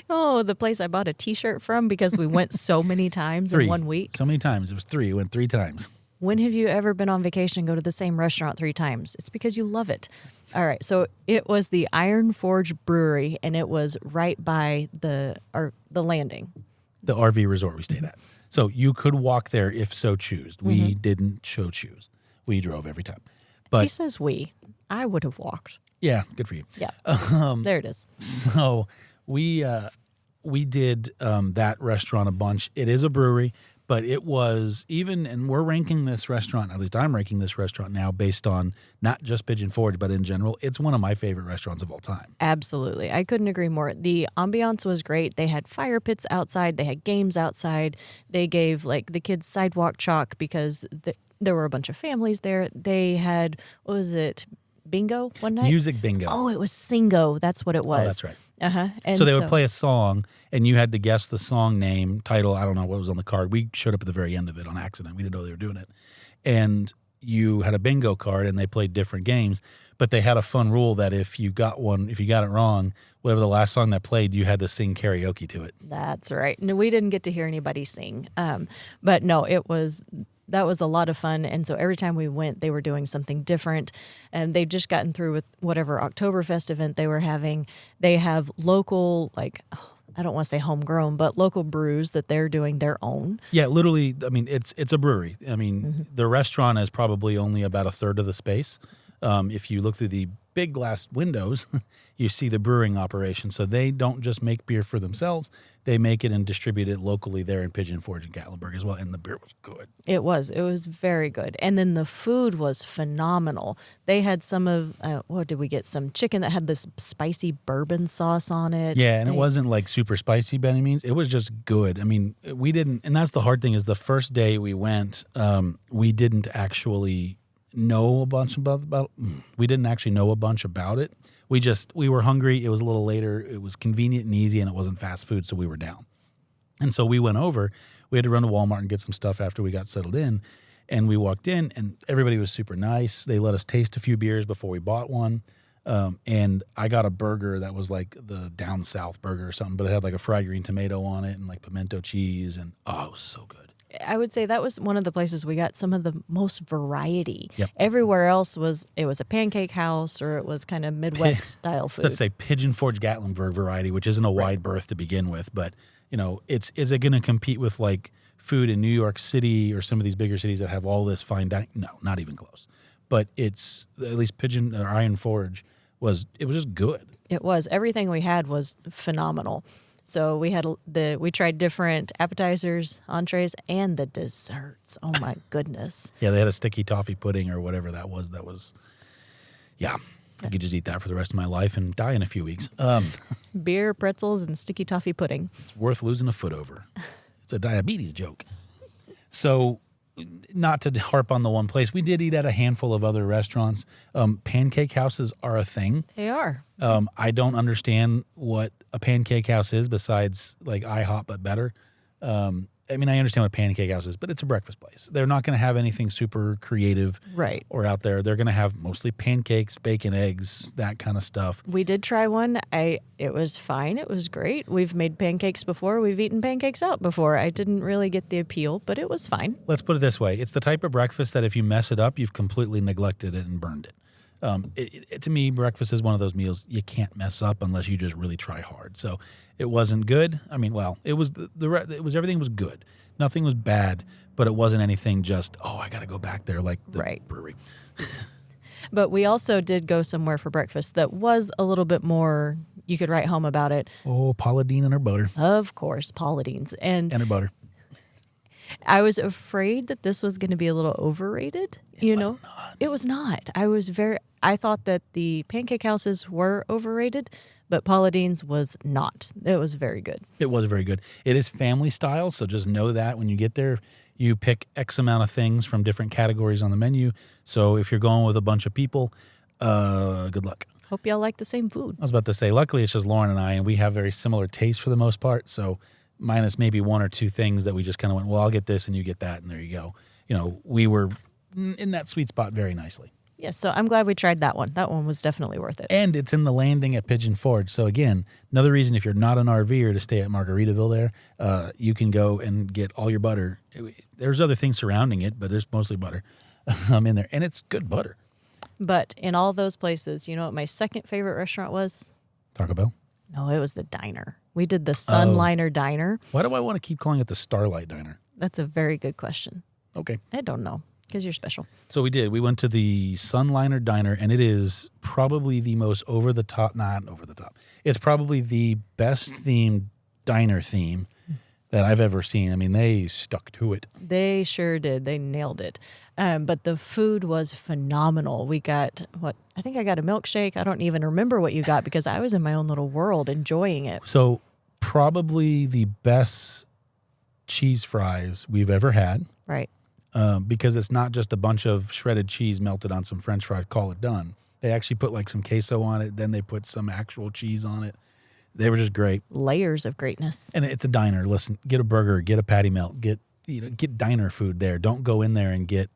Oh, the place I bought a T-shirt from because we went so many times in 1 week. So many times. It was 3. We went 3 times. When have you ever been on vacation and go to the same restaurant 3 times? It's because you love it. All right, so it was the Iron Forge Brewery, and it was right by the landing. The RV resort we stayed at. So you could walk there if so choose. We didn't so choose. We drove every time. But He says we. I would have walked. yeah, good for you. Yeah, there it is. So we did that restaurant a bunch. It is a brewery, but it was and we're ranking this restaurant, at least I'm ranking this restaurant now based on not just Pigeon Forge, but in general, it's one of my favorite restaurants of all time. Absolutely. I couldn't agree more. The ambiance was great. They had fire pits outside. They had games outside. They gave like the kids sidewalk chalk because there were a bunch of families there. They had, what was it, bingo one night? Music bingo. Oh, it was Singo. That's what it was. Oh, that's right. Uh-huh. And so they would play a song, and you had to guess the song name, title. I don't know what was on the card. We showed up at the very end of it on accident. We didn't know they were doing it. And you had a bingo card, and they played different games. But they had a fun rule that if you got it wrong, whatever the last song that played, you had to sing karaoke to it. That's right. No, we didn't get to hear anybody sing. But no, that was a lot of fun. And so every time we went, they were doing something different. And they've just gotten through with whatever Oktoberfest event they were having. They have local, I don't want to say homegrown, but local brews that they're doing their own. Yeah, literally, I mean, it's a brewery. I mean, the restaurant is probably only about a third of the space. If you look through the big glass windows, you see the brewing operation. So they don't just make beer for themselves. They make it and distribute it locally there in Pigeon Forge and Gatlinburg as well. And the beer was good. It was very good. And then the food was phenomenal. They had some of, what did we get? Some chicken that had this spicy bourbon sauce on it. Yeah, and it wasn't like super spicy by any means. It was just good. I mean, we didn't, and that's the hard thing is the first day we went, we didn't actually know a bunch about we didn't actually know a bunch about it. We were hungry. It was a little later. It was convenient and easy, and it wasn't fast food, so we were down. And so we went over. We had to run to Walmart and get some stuff after we got settled in. And we walked in, and everybody was super nice. They let us taste a few beers before we bought one. And I got a burger that was like the down south burger or something, but it had like a fried green tomato on it and like pimento cheese, and it was so good. I would say that was one of the places we got some of the most variety. Yep. Everywhere else it was a pancake house or it was kind of Midwest style food. Let's say Pigeon Forge Gatlinburg variety, which isn't a wide berth to begin with, but is it going to compete with like food in New York City or some of these bigger cities that have all this fine dining? No, not even close. But it's at least Pigeon or Iron Forge was just good. It was. Everything we had was phenomenal. So we tried different appetizers, entrees, and the desserts. Oh my goodness! Yeah, they had a sticky toffee pudding or whatever that was. Yeah, I could just eat that for the rest of my life and die in a few weeks. Beer, pretzels, and sticky toffee pudding. It's worth losing a foot over. It's a diabetes joke. So, not to harp on the one place, we did eat at a handful of other restaurants. Pancake houses are a thing. They are. I don't understand what a pancake house is besides like IHOP, but better. I mean, I understand what a pancake house is, but it's a breakfast place. They're not going to have anything super creative or out there. They're going to have mostly pancakes, bacon, eggs, that kind of stuff. We did try one. It was fine. It was great. We've made pancakes before. We've eaten pancakes out before. I didn't really get the appeal, but it was fine. Let's put it this way. It's the type of breakfast that if you mess it up, you've completely neglected it and burned it. To me, breakfast is one of those meals you can't mess up unless you just really try hard. So it wasn't good. I mean, well, it was everything was good. Nothing was bad, but it wasn't anything just, I got to go back there like the brewery. But we also did go somewhere for breakfast that was a little bit more, you could write home about it. Oh, Paula Deen and her butter. Of course, Paula Deen's. And her butter. I was afraid that this was going to be a little overrated. It was not. I thought that the pancake houses were overrated, but Paula Deen's was not. It was very good. It was very good. It is family style, so just know that when you get there, you pick X amount of things from different categories on the menu. So if you're going with a bunch of people, good luck. Hope y'all like the same food. I was about to say, luckily it's just Lauren and I, and we have very similar tastes for the most part. So minus maybe one or two things that we just kind of went, well, I'll get this and you get that, and there you go. We were in that sweet spot very nicely. Yes, so I'm glad we tried that one. That one was definitely worth it. And it's in the landing at Pigeon Forge. So again, another reason if you're not an RVer to stay at Margaritaville there, you can go and get all your butter. There's other things surrounding it, but there's mostly butter in there. And it's good butter. But in all those places, you know what my second favorite restaurant was? Taco Bell? No, it was the diner. We did the Sunliner Diner. Why do I want to keep calling it the Starlight Diner? That's a very good question. Okay. I don't know, because you're special. So we did. We went to the Sunliner Diner, and it is probably the most not over the top. It's probably the best themed diner theme that I've ever seen. I mean, they stuck to it. They sure did. They nailed it. But the food was phenomenal. We got I think I got a milkshake. I don't even remember what you got because I was in my own little world enjoying it. So probably the best cheese fries we've ever had. Right. Because it's not just a bunch of shredded cheese melted on some French fries, call it done. They actually put like some queso on it. Then they put some actual cheese on it. They were just great. Layers of greatness. And it's a diner. Listen, get a burger, get a patty melt, get diner food there. Don't go in there and get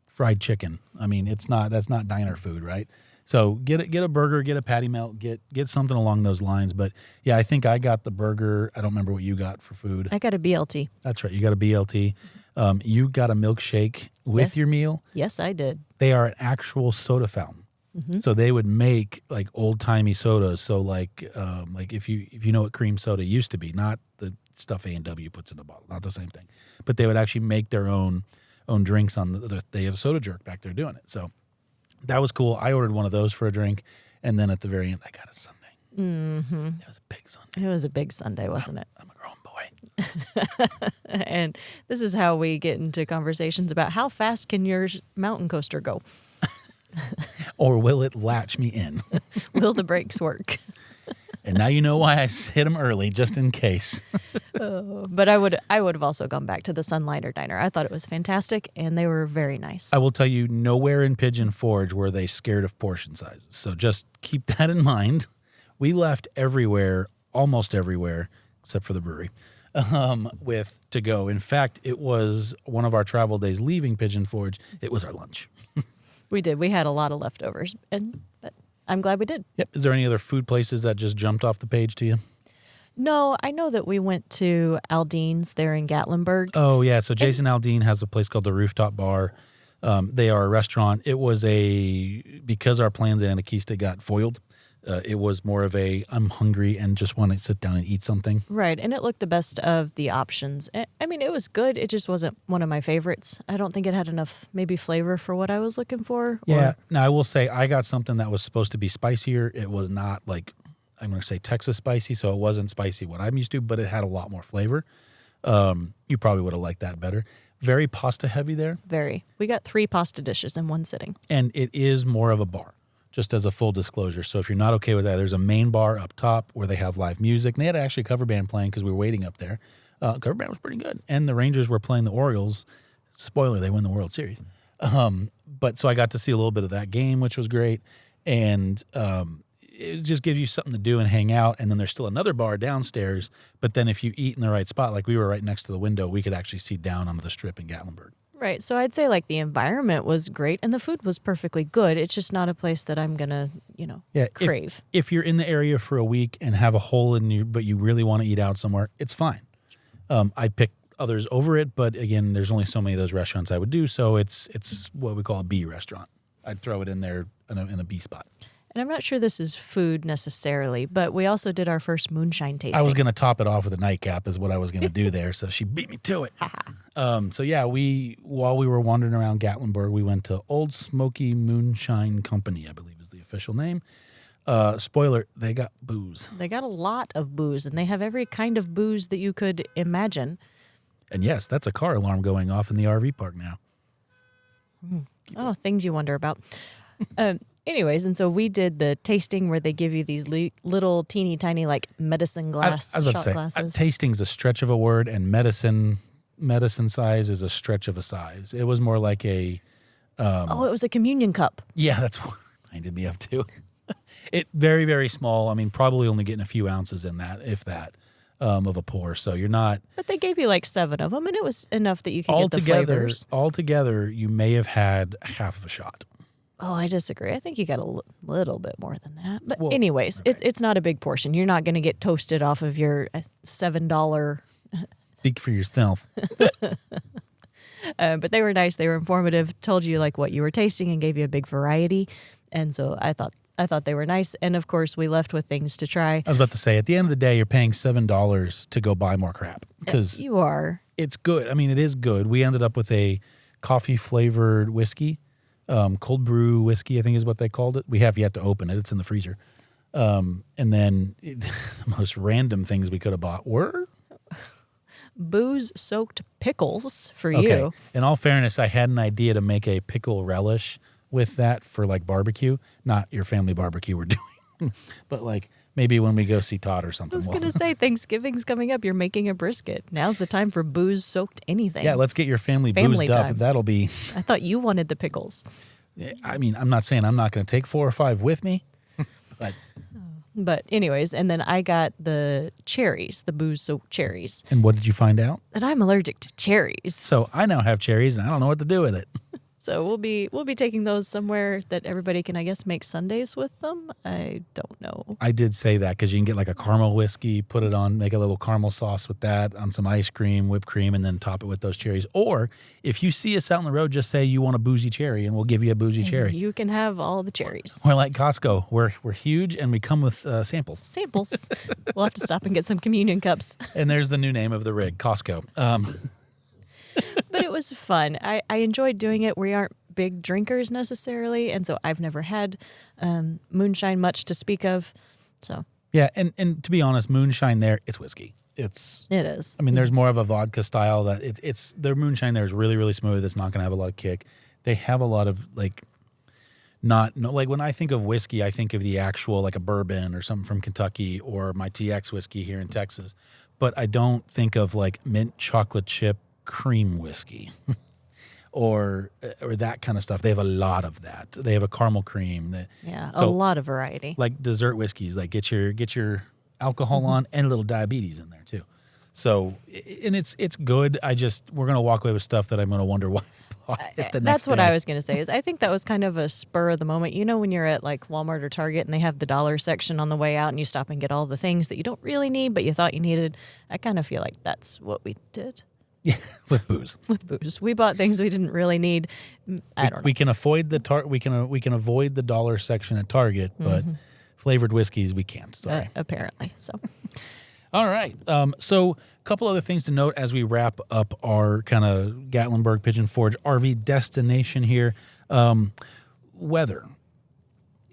fried chicken. I mean, that's not diner food, right? So get a burger, get a patty melt, get something along those lines. But yeah, I think I got the burger. I don't remember what you got for food. I got a BLT. That's right. You got a BLT. You got a milkshake with your meal. Yes, I did. They are an actual soda fountain. Mm-hmm. So they would make like old timey sodas. So like if you know what cream soda used to be, not the stuff A&W puts in a bottle, not the same thing. But they would actually make their own drinks they have a soda jerk back there doing it. So that was cool. I ordered one of those for a drink, and then at the very end, I got a sundae. Mm-hmm. It was a big sundae. It was a big sundae, wasn't it? I'm a grown boy. And this is how we get into conversations about how fast can your mountain coaster go? Or will it latch me in? Will the brakes work? And now you know why I hit them early, just in case. But I would have also gone back to the Sunliner Diner. I thought it was fantastic, and they were very nice. I will tell you, nowhere in Pigeon Forge were they scared of portion sizes. So just keep that in mind. We left almost everywhere, except for the brewery, with to go. In fact, it was one of our travel days leaving Pigeon Forge. It was our lunch. We did. We had a lot of leftovers, but I'm glad we did. Yep. Is there any other food places that just jumped off the page to you? No, I know that we went to Aldean's there in Gatlinburg. Oh, yeah. So Jason Aldean has a place called the Rooftop Bar. They are a restaurant. It was because our plans in Anakista got foiled, it was more of I'm hungry and just want to sit down and eat something. Right. And it looked the best of the options. I mean, it was good. It just wasn't one of my favorites. I don't think it had enough maybe flavor for what I was looking for. Yeah. Now, I will say I got something that was supposed to be spicier. It was not like, I'm going to say Texas spicy, so it wasn't spicy what I'm used to, but it had a lot more flavor. You probably would have liked that better. Very pasta heavy there. Very. We got 3 pasta dishes in one sitting. And it is more of a bar, just as a full disclosure. So if you're not okay with that, there's a main bar up top where they have live music. And they had actually a cover band playing because we were waiting up there. Cover band was pretty good. And the Rangers were playing the Orioles. Spoiler, they win the World Series. But so I got to see a little bit of that game, which was great. And it just gives you something to do and hang out. And then there's still another bar downstairs. But then if you eat in the right spot, like we were right next to the window, we could actually see down onto the strip in Gatlinburg. Right. So I'd say like the environment was great and the food was perfectly good. It's just not a place that I'm going to, crave. If you're in the area for a week and have a hole in you, but you really want to eat out somewhere, it's fine. I'd pick others over it. But again, there's only so many of those restaurants I would do. So it's what we call a B restaurant. I'd throw it in there in a B spot. And I'm not sure this is food necessarily, but we also did our first moonshine tasting. I was going to top it off with a nightcap is what I was going to do there. So she beat me to it. So yeah, while we were wandering around Gatlinburg, we went to Old Smoky Moonshine Company, I believe is the official name. Spoiler, they got booze. They got a lot of booze, and they have every kind of booze that you could imagine. And yes, that's a car alarm going off in the RV park now. Oh, things you wonder about. Anyways, and so we did the tasting where they give you these little teeny tiny like medicine glass I was about shot to say, glasses. Tasting's a stretch of a word, and medicine size is a stretch of a size. It was more like a... it was a communion cup. Yeah, that's what reminded me of too. It very, very small. I mean, probably only getting a few ounces in that, if that. of a pour. So you're not But they gave you like 7 of them, and it was enough that you could get the flavors. Altogether, you may have had half of a shot. Oh, I disagree. I think you got a little bit more than that. But Well, anyways, right. it's not a big portion. You're not going to get toasted off of your $7. Speak for yourself. But they were nice. They were informative. Told you like what you were tasting and gave you a big variety. And so I thought they were nice. And of course, we left with things to try. I was about to say, at the end of the day, you're paying $7 to go buy more crap because You are. it's good. I mean, it is good. We ended up with a coffee flavored whiskey, cold brew whiskey, I think is what they called it. We have yet to open it. It's in the freezer. And then the most random things we could have bought were Booze-soaked pickles for okay. you. In all fairness, I had an idea to make a pickle relish with that for like barbecue, not your family barbecue we're doing, but like maybe when we go see Todd or I something. was going to say, Thanksgiving's coming up. You're making a brisket. Now's the time for booze-soaked anything. Yeah, let's get your family Family boozed time. up. That'll be, I thought you wanted the pickles. I mean, I'm not saying I'm not going to take 4 or 5 with me, but. But anyways, and then I got the cherries, the booze-soaked cherries. And what did you find out? And I'm allergic to cherries. So I now have cherries and I don't know what to do with it. So we'll be taking those somewhere that everybody can, I guess, make sundaes with them. I don't know. I did say that because you can get like a caramel whiskey, put it on, make a little caramel sauce with that on some ice cream, whipped cream, and then top it with those cherries. Or if you see us out on the road, just say you want a boozy cherry and we'll give you a boozy cherry. You can have all the cherries. We're like Costco. We're huge and we come with samples. Samples. We'll have to stop and get some communion cups. And there's the new name of the rig, Costco. But it was fun. I enjoyed doing it. We aren't big drinkers necessarily, and so I've never had moonshine much to speak of. So Yeah, and to be honest, moonshine there, it's whiskey. it is. I mean, there's more of a vodka style that it's their moonshine there is really, really smooth. It's not going to have a lot of kick. They have a lot of like, like when I think of whiskey, I think of the actual like a bourbon or something from Kentucky or my TX whiskey here in Texas. But I don't think of like mint chocolate chip cream whiskey or that kind of stuff. They have a lot of that. They have a caramel cream. Yeah, So, a lot of variety. like dessert whiskeys, like get your alcohol on and a little diabetes in there too. So, and it's good. We're going to walk away with stuff that I'm going to wonder why I bought it the next That's what day. I was going to say. Is I think that was kind of a spur of the moment. You know, when you're at like Walmart or Target and they have the dollar section on the way out and you stop and get all the things that you don't really need but you thought you needed. I kind of feel like that's what we did Yeah, with booze. with booze. We bought things we didn't really need. I don't know. We can avoid we can avoid the dollar section at Target, but flavored whiskeys we can't. Sorry. Apparently. So All right. So a couple other things to note as we wrap up our kind of Gatlinburg Pigeon Forge RV destination here. Weather.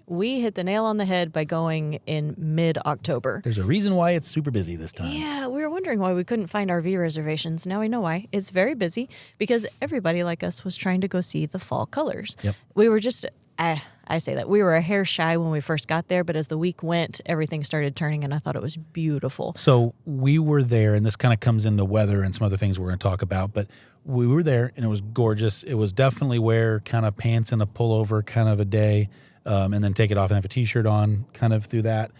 we hit the nail on the head by going in mid-October. There's a reason why it's super busy this time. Yeah, we were wondering why we couldn't find RV reservations. Now we know why. It's very busy because everybody like us was trying to go see the fall colors. Yep. We were just, I say that, we were a hair shy when we first got there, but as the week went, everything started turning and I thought it was beautiful. So we were there, and this kind of comes into weather and some other things we're going to talk about, but we were there and it was gorgeous. It was definitely wear kind of pants and a pullover kind of a day. And then take it off and have a T-shirt on kind of through that.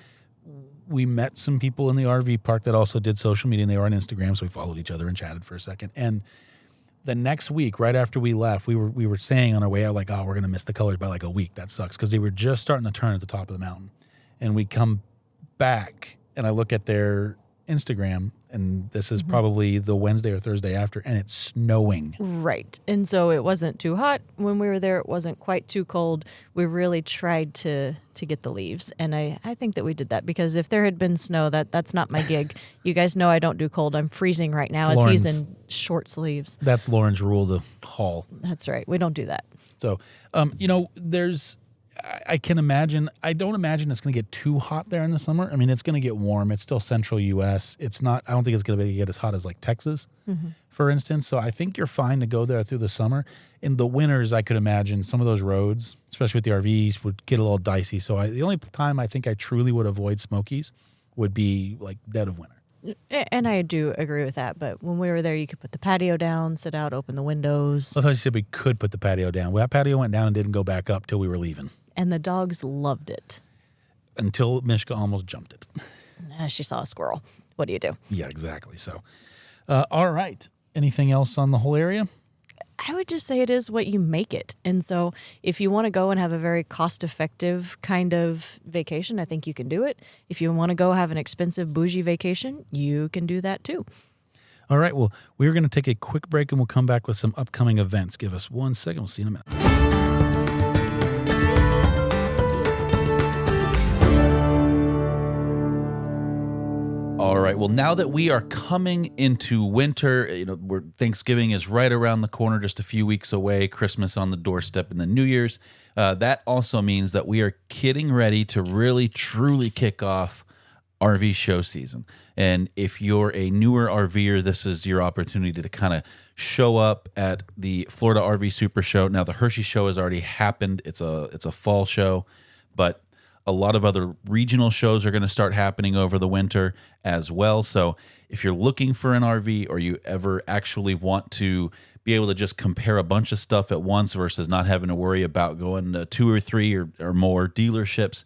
We met some people in the RV park that also did social media, and they were on Instagram, so we followed each other and chatted for a second. And the next week, right after we left, we were saying on our way out, like, oh, we're going to miss the colors by like a week. That sucks, because they were just starting to turn at the top of the mountain. And we come back, and I look at their Instagram, and this is probably the Wednesday or Thursday after, and it's snowing. Right. And so it wasn't too hot when we were there. It wasn't quite too cold. We really tried to get the leaves. And I think that we did that because if there had been snow, that's not my gig. You guys know I don't do cold. I'm freezing right now as he's in short sleeves. That's Lauren's rule to haul. That's right. We don't do that. So, I can imagine, I don't imagine it's going to get too hot there in the summer. I mean, it's going to get warm. It's still central U.S. It's not, I don't think it's going to get as hot as like Texas, for instance. So I think you're fine to go there through the summer. In the winters, I could imagine some of those roads, especially with the RVs, would get a little dicey. So the only time I think I truly would avoid Smokies would be like dead of winter. And I do agree with that. But when we were there, you could put the patio down, sit out, open the windows. I thought you said we could put the patio down. Well, that patio went down and didn't go back up till we were leaving. And the dogs loved it. Until Mishka almost jumped it. She saw a squirrel. what do you do? Yeah, exactly. So, all right. Anything else on the whole area? I would just say it is what you make it. And so if you want to go and have a very cost-effective kind of vacation, I think you can do it. If you want to go have an expensive bougie vacation, you can do that too. All right. Well, we're going to take a quick break and we'll come back with some upcoming events. Give us 1 second. We'll see you in a minute. All right. Well, now that we are coming into winter, Thanksgiving is right around the corner, just a few weeks away, Christmas on the doorstep, and then New Year's. That also means that we are getting ready to really, truly kick off RV show season. And if you're a newer RVer, this is your opportunity to kind of show up at the Florida RV Super Show. Now, the Hershey Show has already happened. It's a fall show, but a lot of other regional shows are going to start happening over the winter as well. So if you're looking for an RV, or you ever actually want to be able to just compare a bunch of stuff at once versus not having to worry about going to 2 or 3 or more dealerships,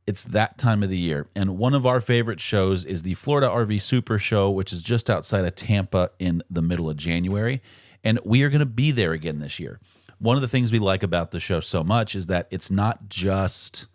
it's that time of the year. And one of our favorite shows is the Florida RV Super Show, which is just outside of Tampa in the middle of January. And we are going to be there again this year. One of the things we like about the show so much is that it's not just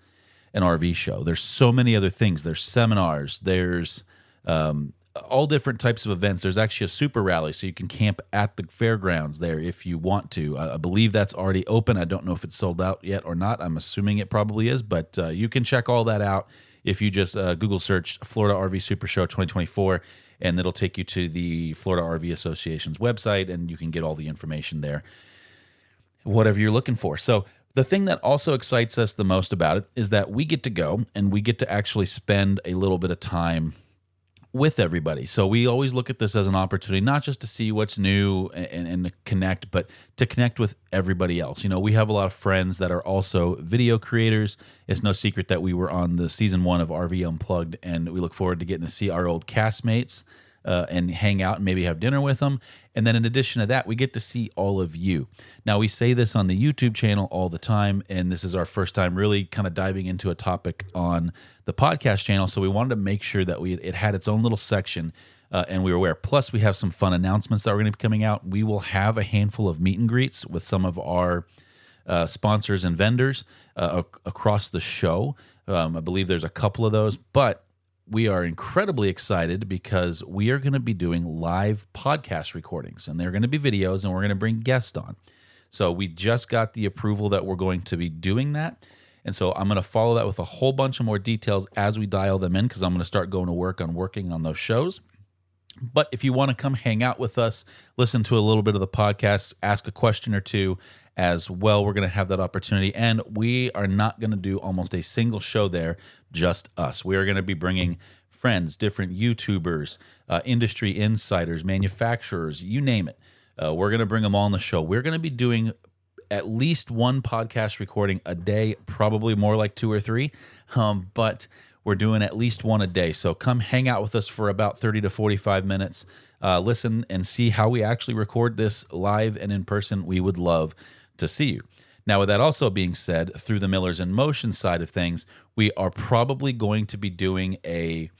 an RV show. There's so many other things. There's seminars. There's all different types of events. There's actually a super rally, so you can camp at the fairgrounds there if you want to. I believe that's already open. I don't know if it's sold out yet or not. I'm assuming it probably is, but you can check all that out if you just Google search Florida RV Super Show 2024, and it'll take you to the Florida RV Association's website, and you can get all the information there, whatever you're looking for. So the thing that also excites us the most about it is that we get to go and we get to actually spend a little bit of time with everybody. So we always look at this as an opportunity, not just to see what's new and to connect, but to connect with everybody else. We have a lot of friends that are also video creators. It's no secret that we were on the season 1 of RV Unplugged, and we look forward to getting to see our old castmates and hang out and maybe have dinner with them. And then in addition to that, we get to see all of you. Now, we say this on the YouTube channel all the time, and this is our first time really kind of diving into a topic on the podcast channel. So we wanted to make sure that it had its own little section, and we were aware. Plus, we have some fun announcements that are going to be coming out. We will have a handful of meet and greets with some of our sponsors and vendors across the show. I believe there's a couple of those, but we are incredibly excited because we are going to be doing live podcast recordings, and they're going to be videos, and we're going to bring guests on. So we just got the approval that we're going to be doing that. And so I'm going to follow that with a whole bunch of more details as we dial them in, because I'm going to start going to work on working on those shows. But if you want to come hang out with us, listen to a little bit of the podcast, ask a question or two as well, we're going to have that opportunity. And we are not going to do almost a single show there, just us. We are going to be bringing friends, different YouTubers, industry insiders, manufacturers, you name it. We're going to bring them all on the show. We're going to be doing at least one podcast recording a day, probably more like 2 or 3, but we're doing at least one a day. So come hang out with us for about 30 to 45 minutes. Listen and see how we actually record this live and in person. We would love to see you. Now, with that also being said, through the Millers in Motion side of things, we are probably going to be doing a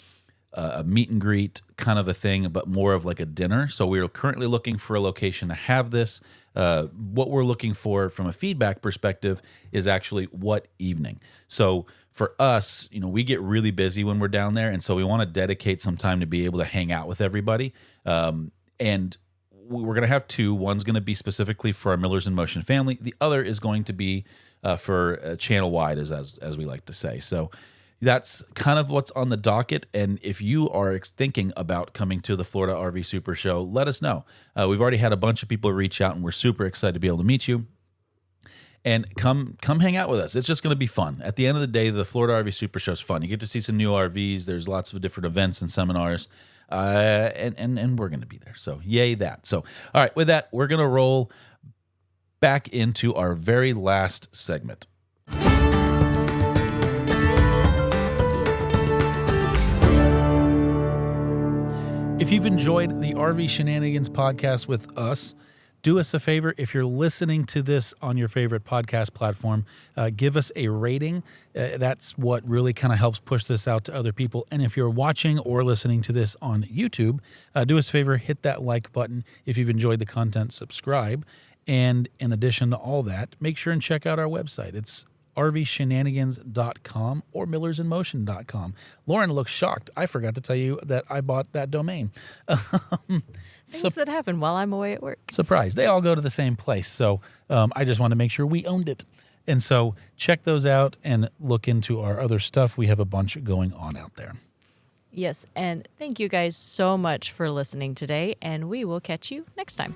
meet and greet kind of a thing, but more of like a dinner. So we're currently looking for a location to have this. What we're looking for from a feedback perspective is actually what evening. So for us, we get really busy when we're down there, and so we want to dedicate some time to be able to hang out with everybody. And we're going to have 2. One's going to be specifically for our Millers in Motion family. The other is going to be for channel wide, as we like to say. So that's kind of what's on the docket. And if you are thinking about coming to the Florida RV Super Show, let us know. We've already had a bunch of people reach out, and we're super excited to be able to meet you. And come hang out with us. It's just going to be fun. At the end of the day, the Florida RV Super Show is fun. You get to see some new RVs. There's lots of different events and seminars, and we're going to be there. So yay that. So all right, with that, we're going to roll back into our very last segment. If you've enjoyed the RV Shenanigans podcast with us, Do us a favor, if you're listening to this on your favorite podcast platform, give us a rating. That's what really kind of helps push this out to other people. And if you're watching or listening to this on YouTube, do us a favor, hit that like button. If you've enjoyed the content, subscribe. And in addition to all that, make sure and check out our website. It's rvshenanigans.com or millersinmotion.com. Lauren looks shocked. I forgot to tell you that I bought that domain. Things that happen while I'm away at work. Surprise. They all go to the same place. So I just want to make sure we owned it. And so check those out and look into our other stuff. We have a bunch going on out there. Yes, and thank you guys so much for listening today, and we will catch you next time.